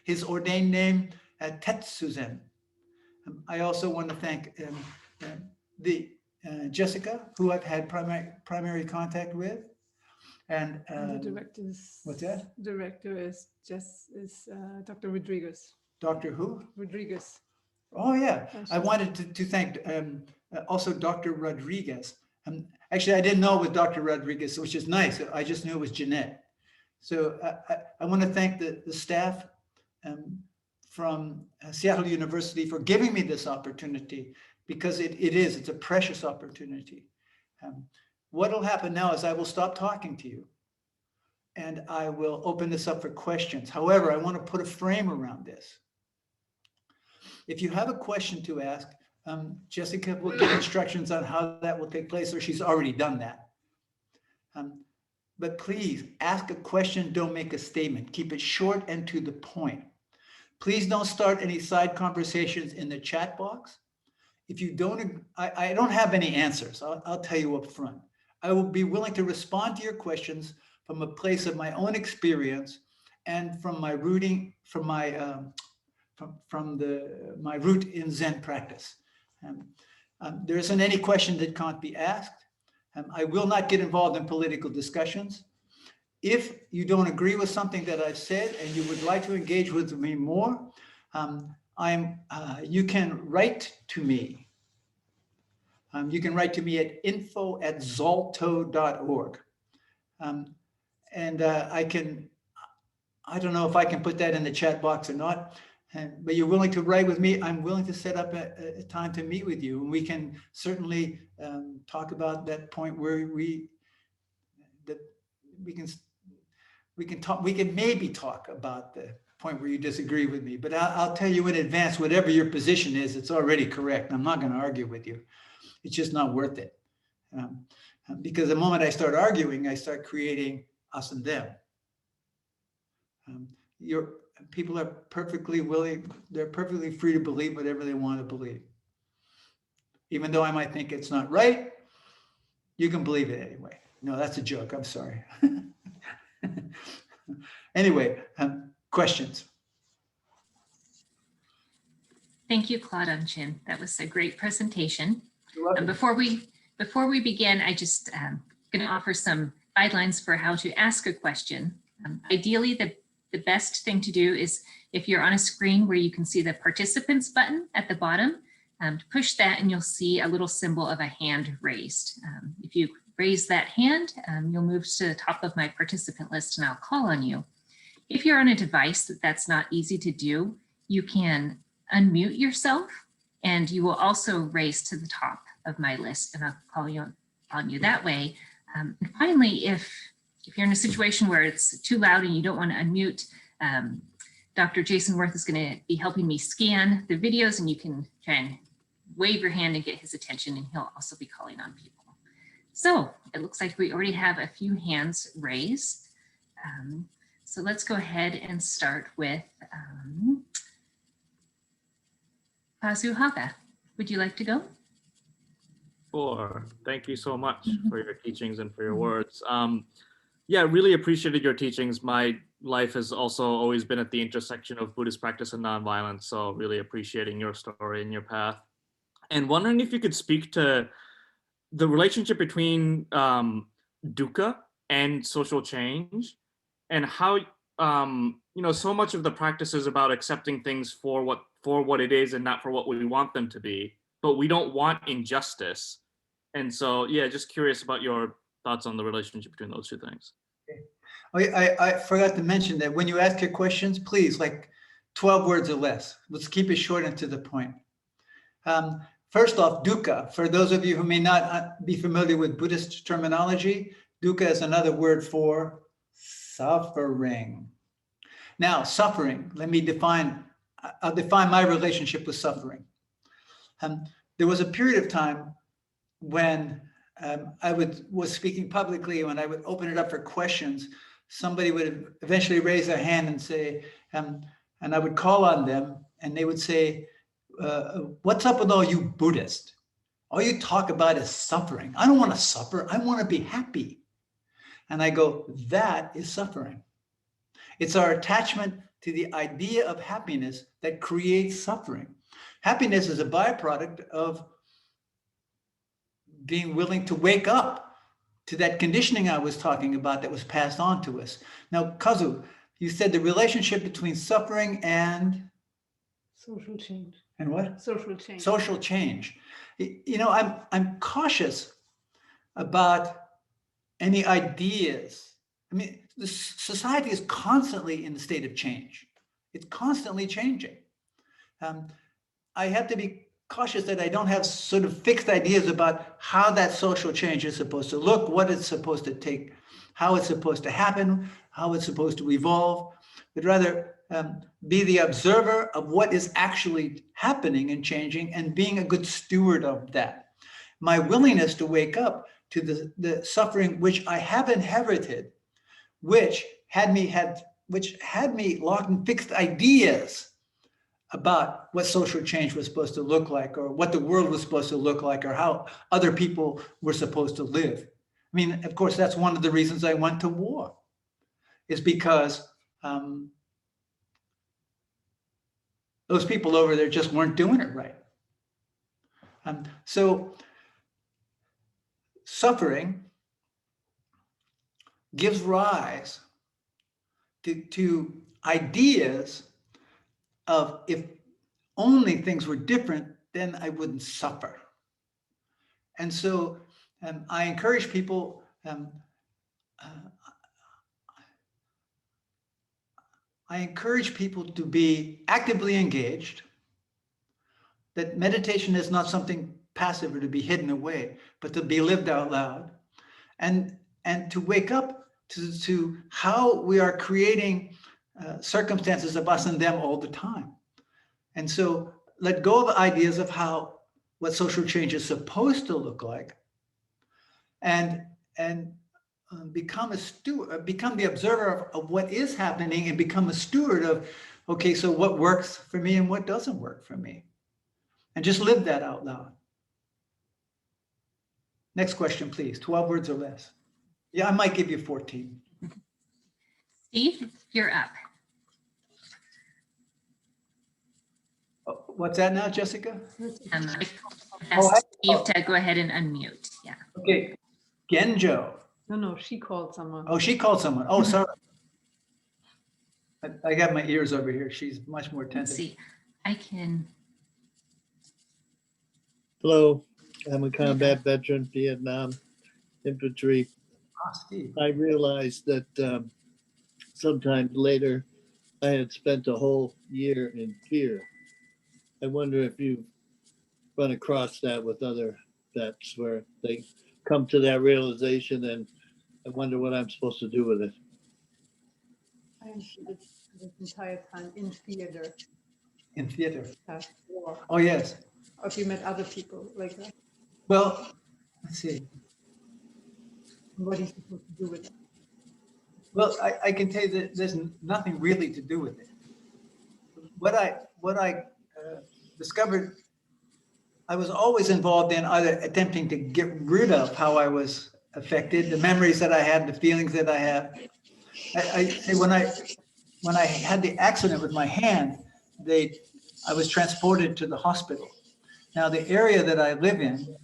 his ordained name Tetsuzen. I also want to thank the Jessica, who I've had primary contact with, and the director's what's that? Director is Dr. Rodriguez. Dr. Who? Rodriguez. Oh yeah, I Sure. wanted to thank also Dr. Rodriguez. Actually, I didn't know it was Dr. Rodriguez, which is nice. I just knew it was Jeanette. So I want to thank the staff from Seattle University for giving me this opportunity, because it's a precious opportunity. What will happen now is I will stop talking to you and I will open this up for questions. However, I want to put a frame around this. If you have a question to ask, Jessica will give instructions on how that will take place, or she's already done that. But please ask a question, don't make a statement. Keep it short and to the point. Please don't start any side conversations in the chat box. If you don't, I don't have any answers. I'll tell you up front. I will be willing to respond to your questions from a place of my own experience and from my rooting, from my my root in Zen practice. There isn't any question that can't be asked. I will not get involved in political discussions. If you don't agree with something that I've said and you would like to engage with me more, you can write to me. You can write to me at info@zalto.org. I don't know if I can put that in the chat box or not, but you're willing to write with me. I'm willing to set up a time to meet with you, and we can certainly talk about that point where we can maybe talk about the point where you disagree with me. But I'll tell you in advance, whatever your position is, it's already correct. I'm not going to argue with you. It's just not worth it. Because the moment I start arguing, I start creating us and them. People are perfectly willing, they're perfectly free to believe whatever they want to believe. Even though I might think it's not right, you can believe it anyway. No, that's a joke. I'm sorry. Anyway, questions? Thank you, Claude AnShin. That was a great presentation. You're welcome. Before we begin, I just going to offer some guidelines for how to ask a question. Ideally, the best thing to do is, if you're on a screen where you can see the participants button at the bottom, to push that and you'll see a little symbol of a hand raised. If you raise that hand, you'll move to the top of my participant list and I'll call on you. If you're on a device that's not easy to do, you can unmute yourself and you will also raise to the top of my list and I'll call on you that way. And finally, if you're in a situation where it's too loud and you don't want to unmute, Dr. Jason Worth is going to be helping me scan the videos and you can try and wave your hand and get his attention, and he'll also be calling on people. So it looks like we already have a few hands raised. So let's go ahead and start with Pazuhaka. Would you like to go? Sure. Thank you so much for your teachings and for your words. Yeah, really appreciated your teachings. My life has also always been at the intersection of Buddhist practice and nonviolence, so really appreciating your story and your path. And wondering if you could speak to the relationship between dukkha and social change, and how so much of the practice is about accepting things for what it is and not for what we want them to be, but we don't want injustice. And so, yeah, just curious about your thoughts on the relationship between those two things. I forgot to mention that when you ask your questions, please, like 12 words or less. Let's keep it short and to the point. First off, dukkha. For those of you who may not be familiar with Buddhist terminology, dukkha is another word for suffering. Now, suffering, I'll define my relationship with suffering. There was a period of time when I was speaking publicly, when I would open it up for questions, somebody would eventually raise their hand and say, and I would call on them and they would say, what's up with all you Buddhists? All you talk about is suffering. I don't want to suffer. I want to be happy. And I go, that is suffering. It's our attachment to the idea of happiness that creates suffering. Happiness is a byproduct of being willing to wake up to that conditioning I was talking about that was passed on to us. Now, Kazu, you said the relationship between suffering and Social change. what? Social change. Social change. You know, I'm cautious about any ideas. I mean, the society is constantly in the state of change. It's constantly changing. I have to be cautious that I don't have sort of fixed ideas about how that social change is supposed to look, what it's supposed to take, how it's supposed to happen, how it's supposed to evolve, but rather be the observer of what is actually happening and changing and being a good steward of that. My willingness to wake up to the suffering which I have inherited, which had me locked in fixed ideas about what social change was supposed to look like, or what the world was supposed to look like, or how other people were supposed to live. I mean, of course, that's one of the reasons I went to war, is because those people over there just weren't doing it right. So suffering gives rise to ideas of, if only things were different, then I wouldn't suffer. And so I encourage people, to be actively engaged, that meditation is not something passive or to be hidden away, but to be lived out loud, and to wake up to how we are creating circumstances of us and them all the time. And so let go of ideas of what social change is supposed to look like, and become a steward, become the observer of what is happening, and become a steward of, okay, so what works for me and what doesn't work for me, and just live that out loud. Next question, please. 12 words or less. Yeah, I might give you 14. Steve, you're up. What's that now, Jessica? I Oh, asked Steve to go ahead and unmute. Yeah. Okay, Genjo. No, she called someone. Oh, she called someone. Oh, sorry. I got my ears over here. She's much more Let's attentive. see. I can. Hello, I'm a combat veteran, Vietnam infantry. Ah, Steve. I realized that sometime later, I had spent a whole year in fear. I wonder if you've run across that with other vets where they come to that realization, and I wonder what I'm supposed to do with it. I am this entire time in theater. In theater. Past war. Oh, yes. Or if you met other people like that, Well, let's see. what are you supposed to do with it? Well, I can tell you that there's nothing really to do with it. What I discovered, I was always involved in either attempting to get rid of how I was affected, the memories that I had, the feelings that I have. I say when I had the accident with my hand, I was transported to the hospital. Now, the area that I live in,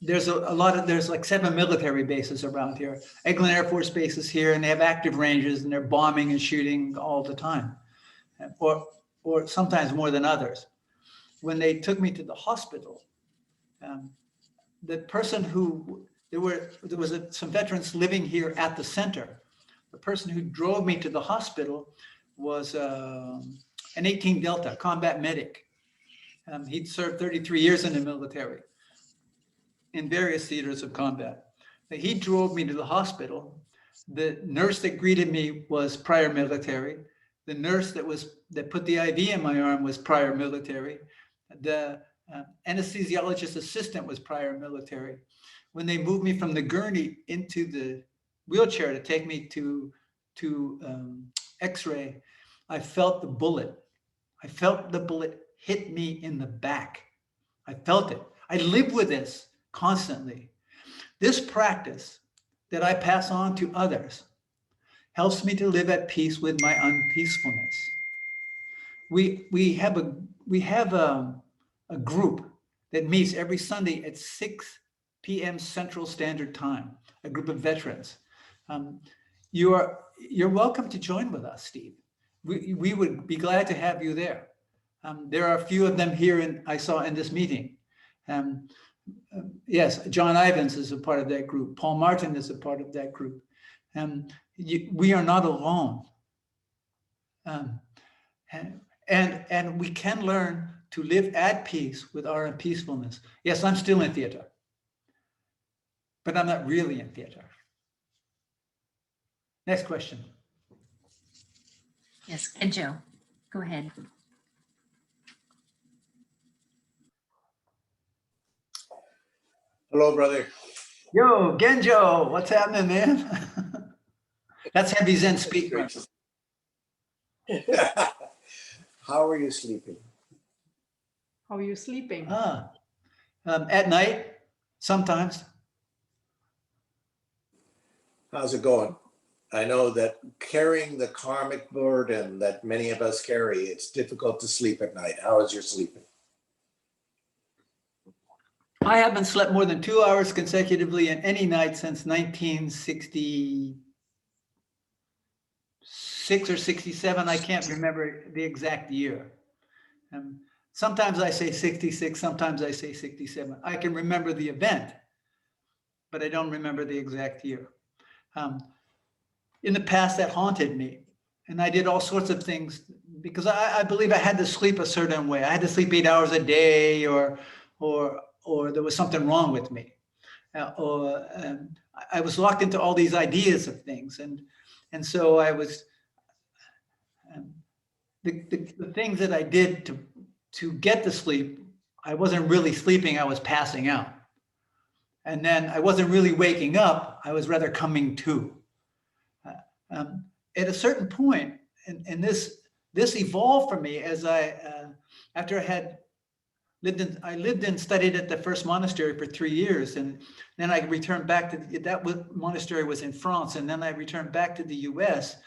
there's like 7 military bases around here. Eglin Air Force Base is here, and they have active ranges, and they're bombing and shooting all the time, or sometimes more than others. When they took me to the hospital, the person there was some veterans living here at the center. The person who drove me to the hospital was an 18 Delta combat medic. He'd served 33 years in the military in various theaters of combat. He drove me to the hospital. The nurse that greeted me was prior military. The nurse that put the IV in my arm was prior military. The anesthesiologist assistant was prior military. When they moved me from the gurney into the wheelchair to take me to X-ray, I felt the bullet I felt the bullet hit me in the back. I felt it. I live with this constantly. This practice that I pass on to others helps me to live at peace with my unpeacefulness. We have a group that meets every Sunday at 6 p.m. Central Standard Time, a group of veterans. You're welcome to join with us, Steve. We would be glad to have you there. There are a few of them here I saw in this meeting. Yes, John Ivins is a part of that group. Paul Martin is a part of that group. We are not alone. And we can learn to live at peace with our unpeacefulness. Yes, I'm still in theater, but I'm not really in theater. Next question. Yes, Genjo, go ahead. Hello, brother. Yo, Genjo, what's happening, man? That's heavy Zen speaker. How are you sleeping? How are you sleeping? At night, sometimes. How's it going? I know that carrying the karmic burden that many of us carry, it's difficult to sleep at night. How is your sleeping? I haven't slept more than 2 hours consecutively in any night since 1966 or 67. I can't remember the exact year. Sometimes I say 66, sometimes I say 67. I can remember the event, but I don't remember the exact year. In the past, that haunted me. And I did all sorts of things because I believe I had to sleep a certain way. I had to sleep 8 hours a day, or there was something wrong with me. I was locked into all these ideas of things. And so I was, the things that I did to get to sleep, I wasn't really sleeping, I was passing out. And then I wasn't really waking up, I was rather coming to. At a certain point, and this evolved for me as after I had lived and studied at the first monastery for 3 years, and then I returned back to that monastery was in France, and then I returned back to the U.S.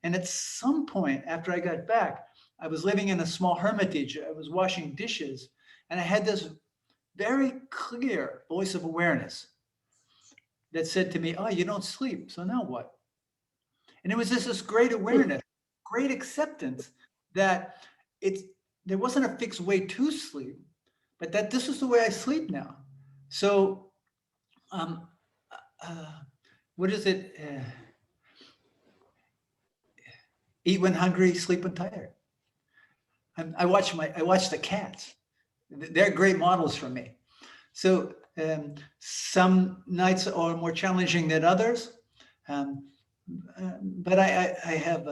And at some point after I got back, I was living in a small hermitage. I was washing dishes, and I had this very clear voice of awareness that said to me, "Oh, you don't sleep, so now what?" And it was just this great awareness, great acceptance that there wasn't a fixed way to sleep, but that this is the way I sleep now. So, what is it? Eat when hungry, sleep when tired. I watch the cats. They're great models for me. So some nights are more challenging than others, but I have.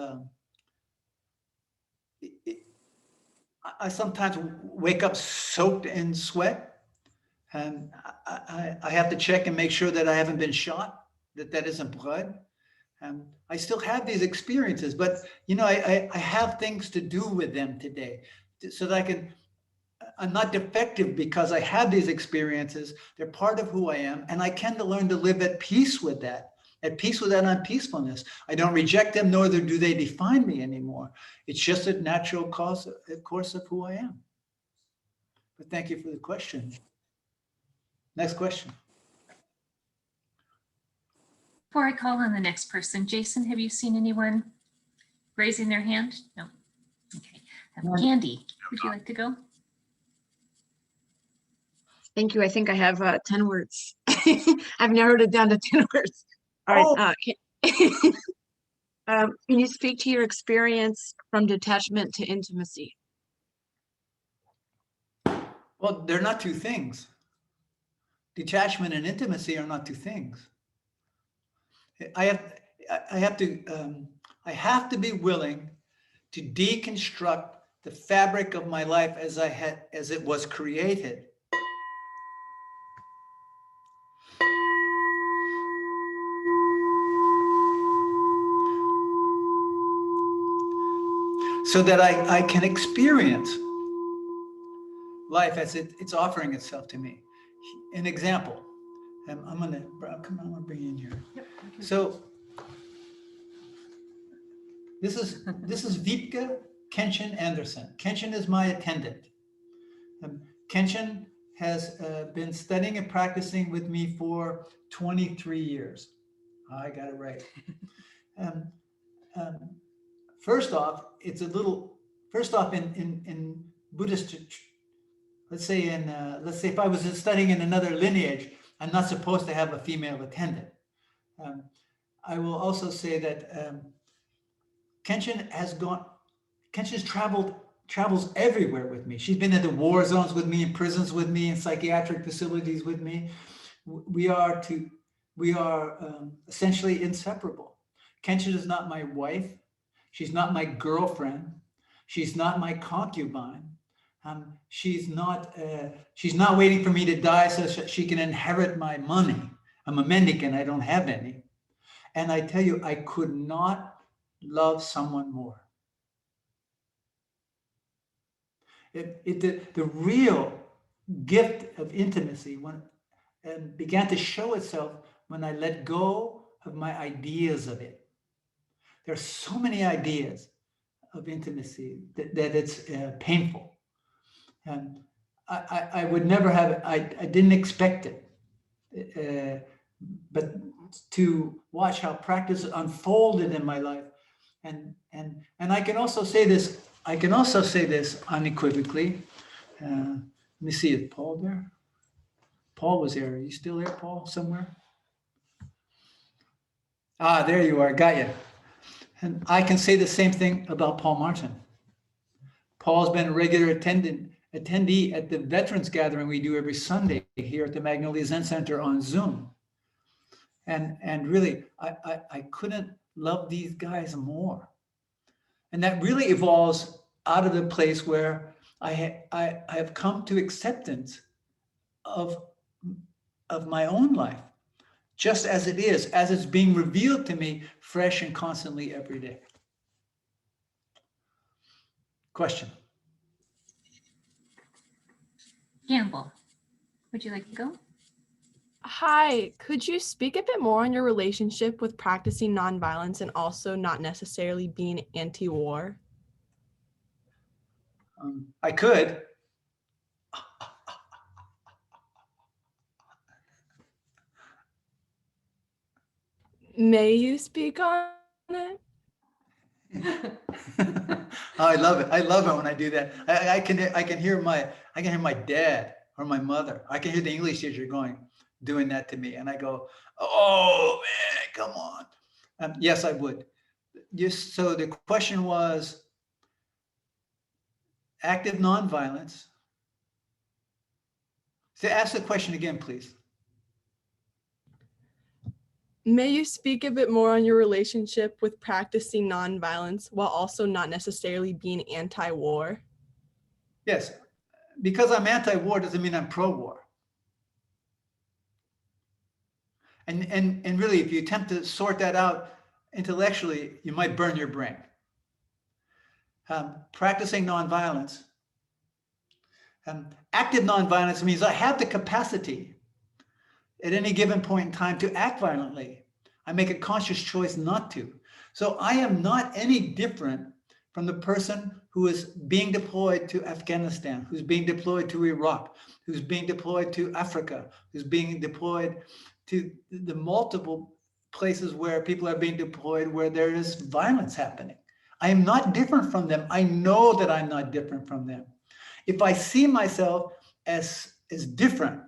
I sometimes wake up soaked in sweat, and I have to check and make sure that I haven't been shot, that isn't blood. I still have these experiences, but I have things to do with them today, so that I'm not defective because I have these experiences. They're part of who I am, and I can learn to live at peace with that. At peace with that unpeacefulness. I don't reject them, nor do they define me anymore. It's just a natural course of who I am. But thank you for the question. Next question. Before I call on the next person, Jason, have you seen anyone raising their hand? No. Okay. Candy, would you like to go? Thank you. I think I have 10 words. I've narrowed it down to 10 words. All right. Can you speak to your experience from detachment to intimacy? Well, they're not two things. Detachment and intimacy are not two things. I have to be willing to deconstruct the fabric of my life as it was created. so that I can experience life as it's offering itself to me. An example, I'm gonna bring you in here. Yep, okay. So this is Vipka Kenshin Anderson. Kenshin is my attendant. Kenshin has been studying and practicing with me for 23 years. I got it right. First off, in Buddhist, let's say if I was studying in another lineage, I'm not supposed to have a female attendant. I will also say that Kenshin's travels everywhere with me. She's been in the war zones with me, in prisons with me, in psychiatric facilities with me. We are essentially inseparable. Kenshin is not my wife. She's not my girlfriend. She's not my concubine. She's not waiting for me to die so she can inherit my money. I'm a mendicant. I don't have any. And I tell you, I could not love someone more. The real gift of intimacy began to show itself when I let go of my ideas of it. There are so many ideas of intimacy that it's painful. And I would never have it. I didn't expect it. But to watch how practice unfolded in my life. And I can also say this unequivocally. Let me see, is Paul there? Paul was there. Are you still there, Paul, somewhere? Ah, there you are, got you. And I can say the same thing about Paul Martin. Paul's been a regular attendee at the veterans gathering we do every Sunday here at the Magnolia Zen Center on Zoom. And really, I couldn't love these guys more. And that really evolves out of the place where I have come to acceptance of my own life, just as it is, as it's being revealed to me fresh and constantly every day. Question? Campbell, would you like to go? Hi, could you speak a bit more on your relationship with practicing nonviolence and also not necessarily being anti-war? I could. May you speak on it? I love it. I love it when I do that. I can hear my dad or my mother. I can hear the English teacher doing that to me, and I go, "Oh man, come on." Yes, I would. Just so the question was active nonviolence. So ask the question again, please. May you speak a bit more on your relationship with practicing nonviolence while also not necessarily being anti-war? Yes, because I'm anti-war doesn't mean I'm pro-war. And really, if you attempt to sort that out intellectually, you might burn your brain. Practicing nonviolence. Active nonviolence means I have the capacity at any given point in time to act violently. I make a conscious choice not to. So I am not any different from the person who is being deployed to Afghanistan, who's being deployed to Iraq, who's being deployed to Africa, who's being deployed to the multiple places where people are being deployed where there is violence happening. I am not different from them. I know that I'm not different from them. If I see myself as different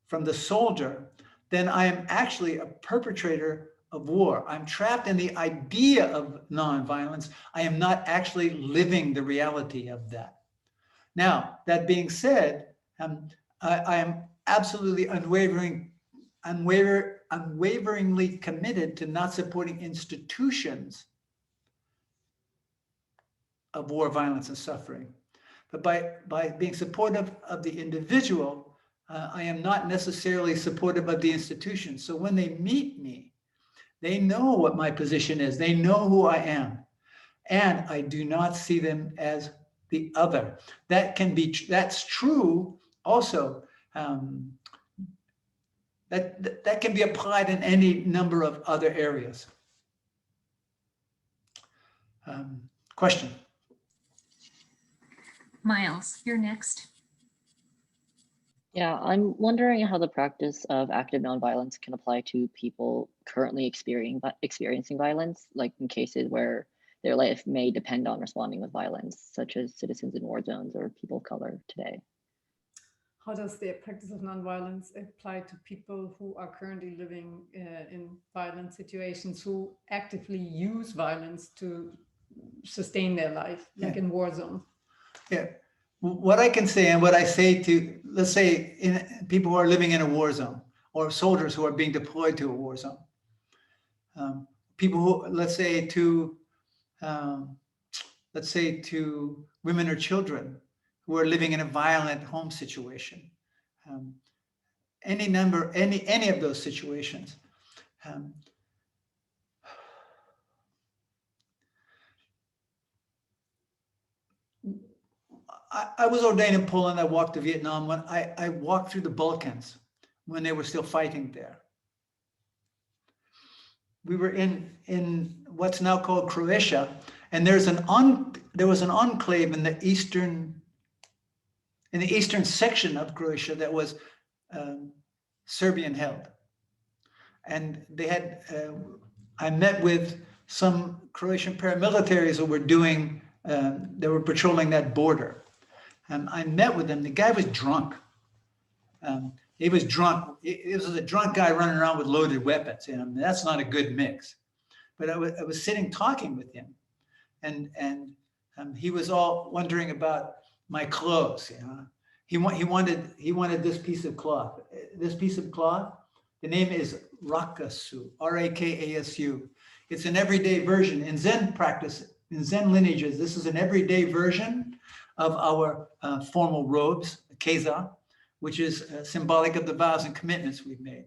from the soldier, then I am actually a perpetrator of war. I'm trapped in the idea of nonviolence. I am not actually living the reality of that. Now, that being said, I am absolutely unwaveringly committed to not supporting institutions of war, violence, and suffering. But by being supportive of the individual, I am not necessarily supportive of the institution. So when they meet me, they know what my position is. They know who I am. and I do not see them as the other. That's true also. That can be applied in any number of other areas. Question? Miles, you're next. Yeah, I'm wondering how the practice of active nonviolence can apply to people currently experiencing violence, like in cases where their life may depend on responding with violence, such as citizens in war zones or people of color today. How does the practice of nonviolence apply to people who are currently living in violent situations, who actively use violence to sustain their life, like in war zones? Yeah. What I can say and what I say to, let's say, people who are living in a war zone or soldiers who are being deployed to a war zone, people who, let's say to women or children who are living in a violent home situation, any of those situations. I was ordained in Poland. I walked to Vietnam when I walked through the Balkans when they were still fighting there. We were in what's now called Croatia, and there was an enclave in the eastern section of Croatia that was Serbian held, and they had. I met with some Croatian paramilitaries who were they were patrolling that border. I met with him. The guy was drunk. He was drunk. It was a drunk guy running around with loaded weapons. That's not a good mix. But I was sitting talking with him, and he was all wondering about my clothes. He wanted this piece of cloth. This piece of cloth. The name is Rakasu. Rakasu. It's an everyday version in Zen practice. In Zen lineages, this is an everyday version of our formal robes, keza, which is symbolic of the vows and commitments we've made.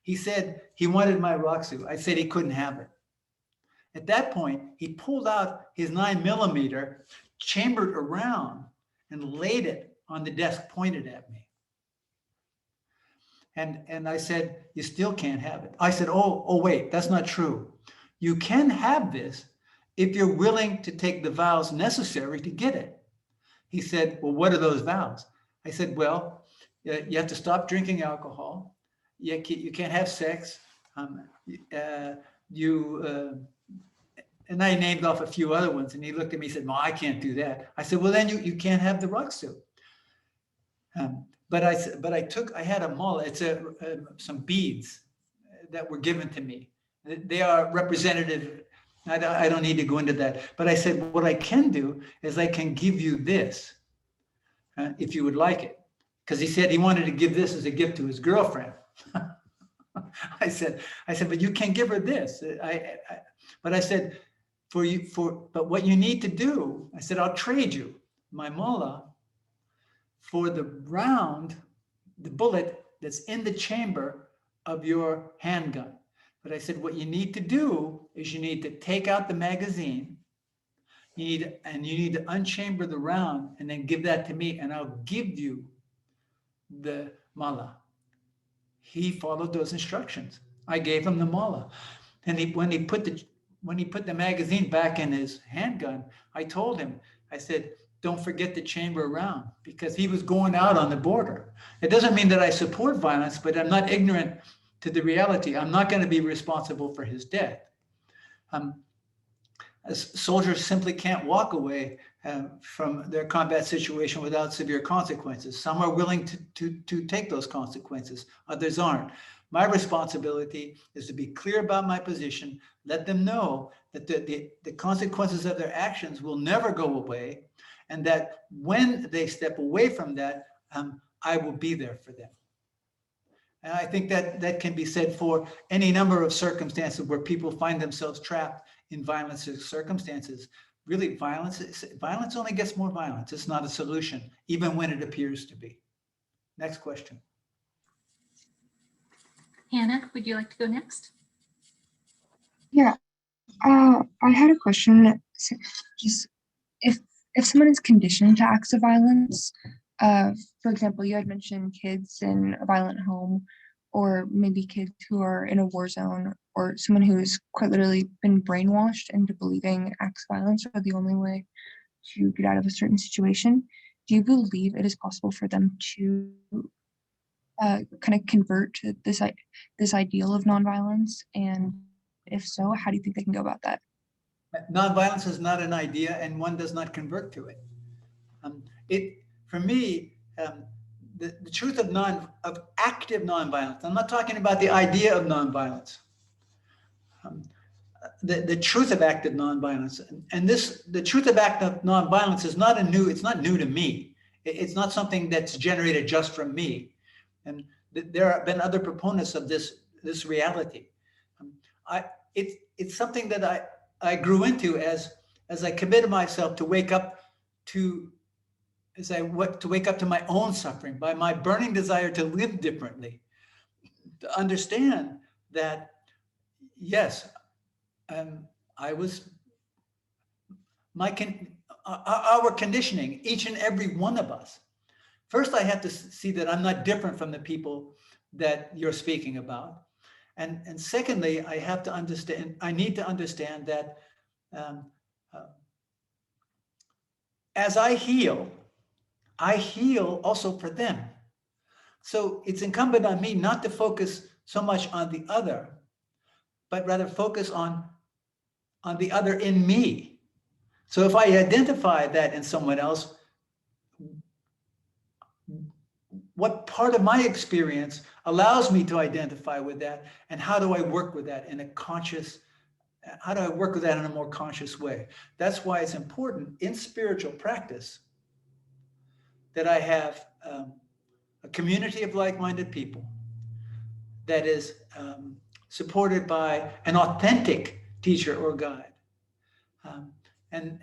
He said he wanted my raksu. I said he couldn't have it. At that point, he pulled out his 9mm, chambered around, and laid it on the desk, pointed at me. And I said, you still can't have it. I said, oh, wait, that's not true. You can have this if you're willing to take the vows necessary to get it. He said, well, what are those vows? I said, well, you have to stop drinking alcohol. You can't have sex. And I named off a few other ones, and he looked at me and said, no, I can't do that. I said, well, then you can't have the raksu. But I had a mala. It's some beads that were given to me. They are representative. I don't need to go into that. But I said, what I can do is I can give you this if you would like it. Because he said he wanted to give this as a gift to his girlfriend. I said, but you can give her this. But I said, but what you need to do, I said, I'll trade you my mala for the bullet that's in the chamber of your handgun. But I said, what you need to do is you need to take out the magazine. You need to unchamber the round and then give that to me, and I'll give you the mala. He followed those instructions. I gave him the mala. And when he put the magazine back in his handgun, I told him, I said, don't forget the chamber round, because he was going out on the border. It doesn't mean that I support violence, but I'm not ignorant to the reality. I'm not going to be responsible for his death. Soldiers simply can't walk away from their combat situation without severe consequences. Some are willing to take those consequences, others aren't. My responsibility is to be clear about my position, let them know that the consequences of their actions will never go away, and that when they step away from that, I will be there for them. And I think that can be said for any number of circumstances where people find themselves trapped in violent circumstances. Really, violence only gets more violence. It's not a solution, even when it appears to be. Next question. Hannah, would you like to go next? Yeah, I had a question. Just if if someone is conditioned to acts of violence, for example, you had mentioned kids in a violent home, or maybe kids who are in a war zone, or someone who has quite literally been brainwashed into believing acts of violence are the only way to get out of a certain situation. Do you believe it is possible for them to kind of convert to this ideal of nonviolence? And if so, how do you think they can go about that? Nonviolence is not an idea, and one does not convert to it. For me, the truth of active nonviolence. I'm not talking about the idea of nonviolence. The truth of active nonviolence, and the truth of active nonviolence is not it's not new to me. It's not something that's generated just from me. And there have been other proponents of this reality. It's something that I grew into as I committed myself to wake up to my own suffering, by my burning desire to live differently, to understand that, yes, our conditioning, each and every one of us. First, I have to see that I'm not different from the people that you're speaking about. And secondly, I need to understand that as I heal also for them. So it's incumbent on me not to focus so much on the other, but rather focus on the other in me. So if I identify that in someone else, what part of my experience allows me to identify with that, and how do I work with that in a more conscious way? That's why it's important in spiritual practice that I have a community of like-minded people that is supported by an authentic teacher or guide. And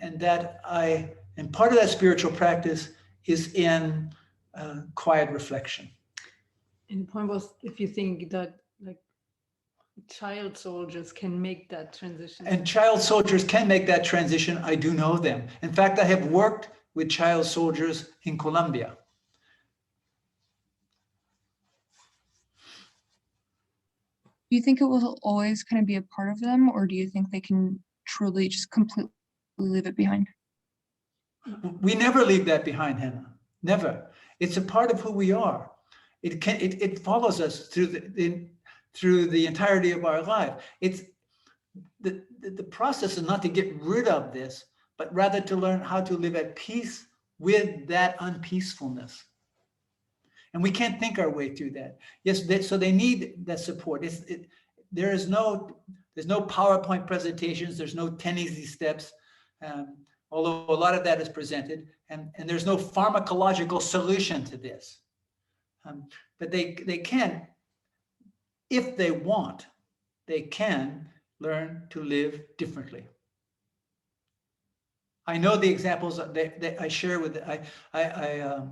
part of that spiritual practice is in quiet reflection. And the point was, if you think that like child soldiers can make that transition. And child soldiers can make that transition. I do know them. In fact, I have worked with child soldiers in Colombia. Do you think it will always kind of be a part of them, or do you think they can truly just completely leave it behind? We never leave that behind, Hannah. Never. It's a part of who we are. It follows us through the entirety of our life. It's the process is not to get rid of this, but rather to learn how to live at peace with that unpeacefulness. And we can't think our way through that. Yes, so they need that support. There's no PowerPoint presentations. There's no 10 easy steps, although a lot of that is presented. And there's no pharmacological solution to this. But they can, if they want, they can learn to live differently. I know the examples that I share with I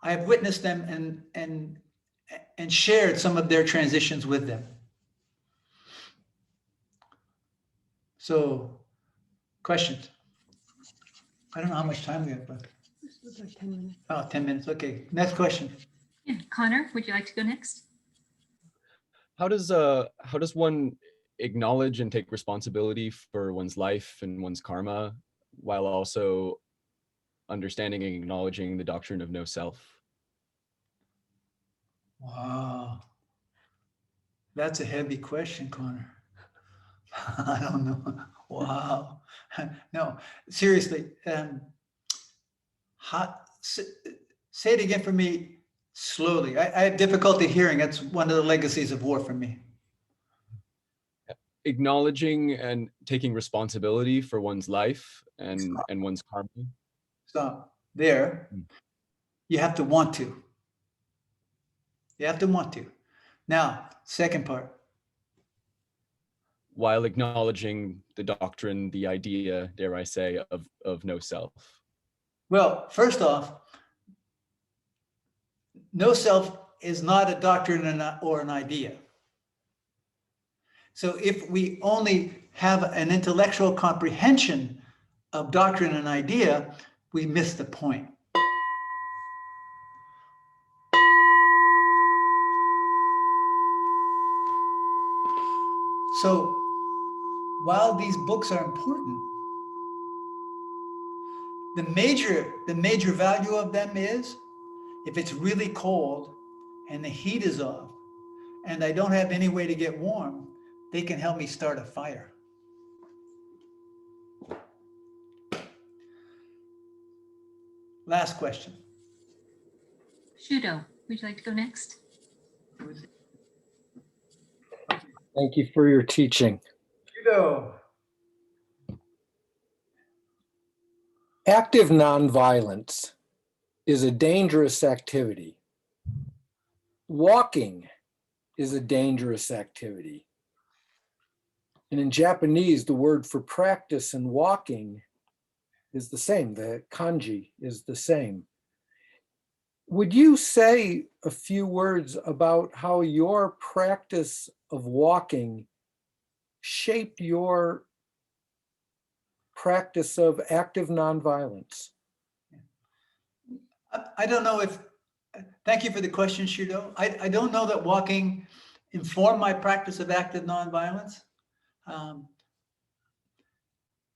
have witnessed them and shared some of their transitions with them. So, questions? I don't know how much time we have, but like 10 minutes. Oh, 10 minutes. Okay. Next question. Yeah, Connor, would you like to go next? How does one acknowledge and take responsibility for one's life and one's karma while also understanding and acknowledging the doctrine of no self? Wow. That's a heavy question, Connor. I don't know. Wow. No, seriously. Say it again for me slowly. I have difficulty hearing. That's one of the legacies of war for me. Acknowledging and taking responsibility for one's life and one's karma. Stop. There, you have to want to. You have to want to. Now, second part. While acknowledging the doctrine, the idea, dare I say, of no self. Well, first off, no self is not a doctrine or an idea. So if we only have an intellectual comprehension of doctrine and idea, we miss the point. So while these books are important, the major value of them is if it's really cold and the heat is off and I don't have any way to get warm, they can help me start a fire. Last question. Shudo, would you like to go next? Thank you for your teaching. Shudo. Active nonviolence is a dangerous activity. Walking is a dangerous activity. And in Japanese, the word for practice and walking is the same. The kanji is the same. Would you say a few words about how your practice of walking shaped your practice of active nonviolence? I don't know if, thank you for the question, Shudo. I don't know that walking informed my practice of active nonviolence.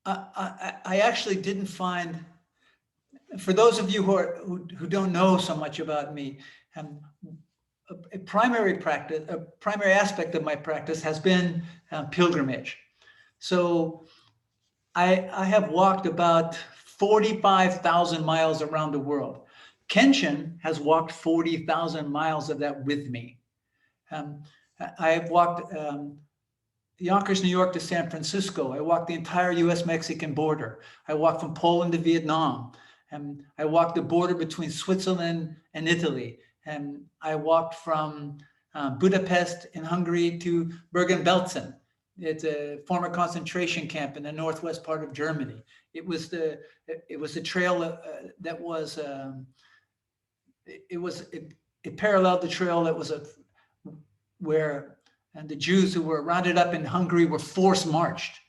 I actually didn't find, for those of you who don't know so much about me, a primary aspect of my practice has been pilgrimage. So I have walked about 45,000 miles around the world. Kenshin has walked 40,000 miles of that with me. I have walked Yonkers, New York to San Francisco. I walked the entire US-Mexican border. I walked from Poland to Vietnam. And I walked the border between Switzerland and Italy. And I walked from Budapest in Hungary to Bergen-Belsen. It's a former concentration camp in the northwest part of Germany. It was the trail that was it paralleled the trail that was where the Jews who were rounded up in Hungary were force marched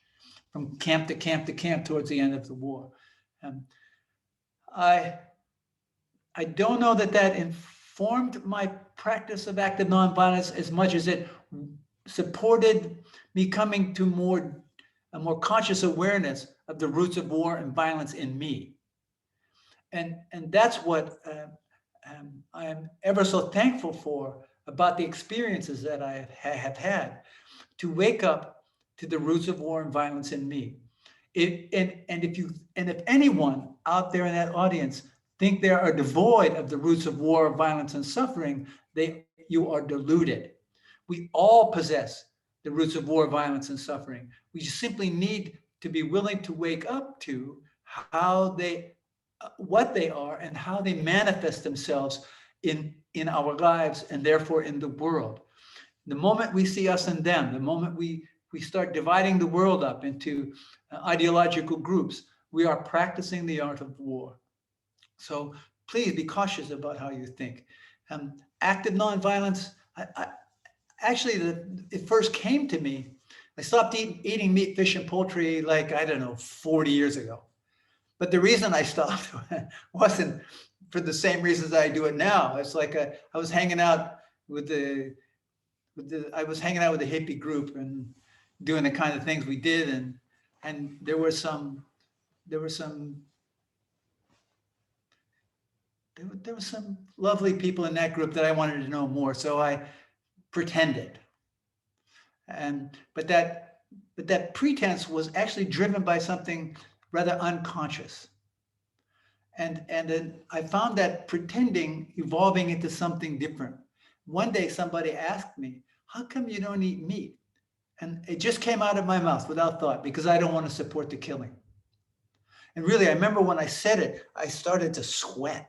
from camp to camp to camp towards the end of the war. I don't know that informed my practice of active nonviolence as much as it supported me coming to a more conscious awareness of the roots of war and violence in me. And that's what I am ever so thankful for about the experiences that I have had, to wake up to the roots of war and violence in me. If anyone out there in that audience think they are devoid of the roots of war, violence, and suffering, you are deluded. We all possess the roots of war, violence, and suffering. We simply need to be willing to wake up to what they are and how they manifest themselves in our lives and therefore in the world. The moment we see us and them, the moment we start dividing the world up into ideological groups, we are practicing the art of war. So please be cautious about how you think. Active nonviolence, it first came to me. I stopped eating meat, fish, and poultry 40 years ago. But the reason I stopped wasn't for the same reasons I do it now. It's like I was hanging out with the hippie group and doing the kind of things we did, and there were some lovely people in that group that I wanted to know more, so I pretended. But that pretense was actually driven by something rather unconscious. And then I found that pretending evolving into something different. One day somebody asked me, how come you don't eat meat? And it just came out of my mouth without thought, because I don't want to support the killing. And really, I remember when I said it, I started to sweat.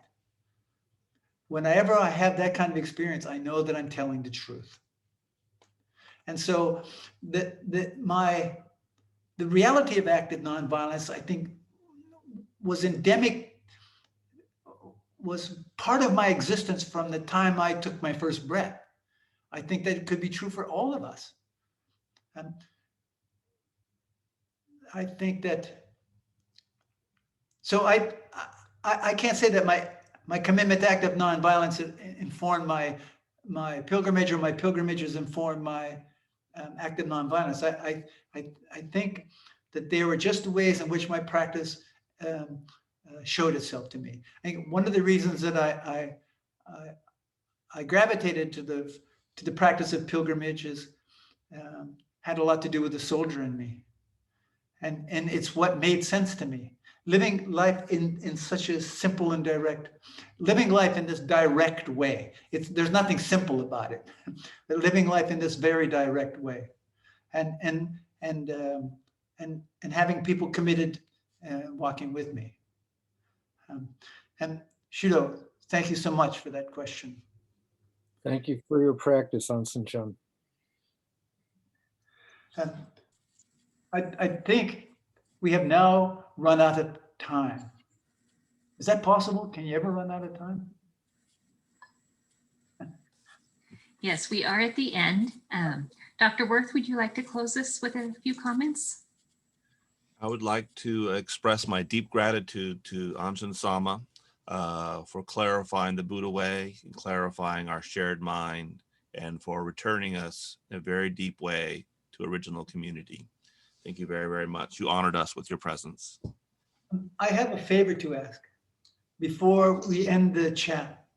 Whenever I have that kind of experience, I know that I'm telling the truth. And so the reality of active nonviolence, I think, was endemic, was part of my existence from the time I took my first breath. I think that it could be true for all of us. I think that, so I can't say that my commitment to active nonviolence informed my pilgrimage, or my pilgrimages informed my active nonviolence. I think that there were just ways in which my practice showed itself to me. I think one of the reasons that I gravitated to the practice of pilgrimages had a lot to do with the soldier in me. And it's what made sense to me. Living life in such a simple and direct, living life in this direct way. There's nothing simple about it. But living life in this very direct way, and having people committed, walking with me. And Shudo, thank you so much for that question. Thank you for your practice, AnShin Thomas. I think we have now run out of time. Is that possible? Can you ever run out of time? Yes, we are at the end. Dr. Worth, would you like to close this with a few comments? I would like to express my deep gratitude to Anjen Sama for clarifying the Buddha way, and clarifying our shared mind, and for returning us in a very deep way to original community. Thank you very, very much. You honored us with your presence. I have a favor to ask before we end the chat.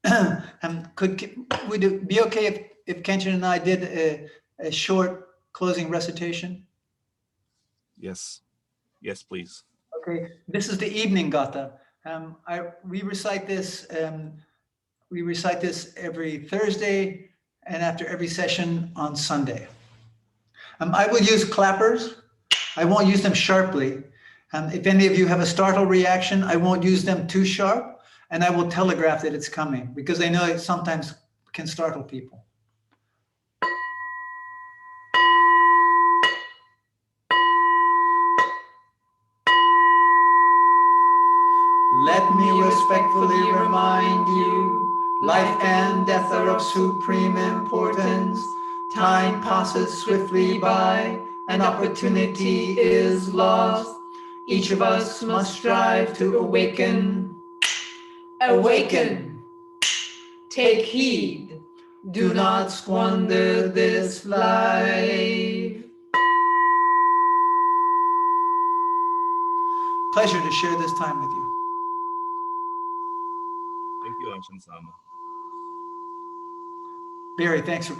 Would it be okay if Kenshin and I did a short closing recitation? Yes. Yes, please. Okay, this is the evening gatha. We recite this. We recite this every Thursday and after every session on Sunday. I will use clappers. I won't use them sharply. If any of you have a startle reaction, I won't use them too sharp, and I will telegraph that it's coming, because I know it sometimes can startle people. Let me respectfully remind you, life and death are of supreme importance. Time passes swiftly by, and opportunity is lost. Each of us must strive to awaken. Awaken. Take heed. Do not squander this life. Pleasure to share this time with you. Thank you, Anjen Sama. Barry, thanks for coming.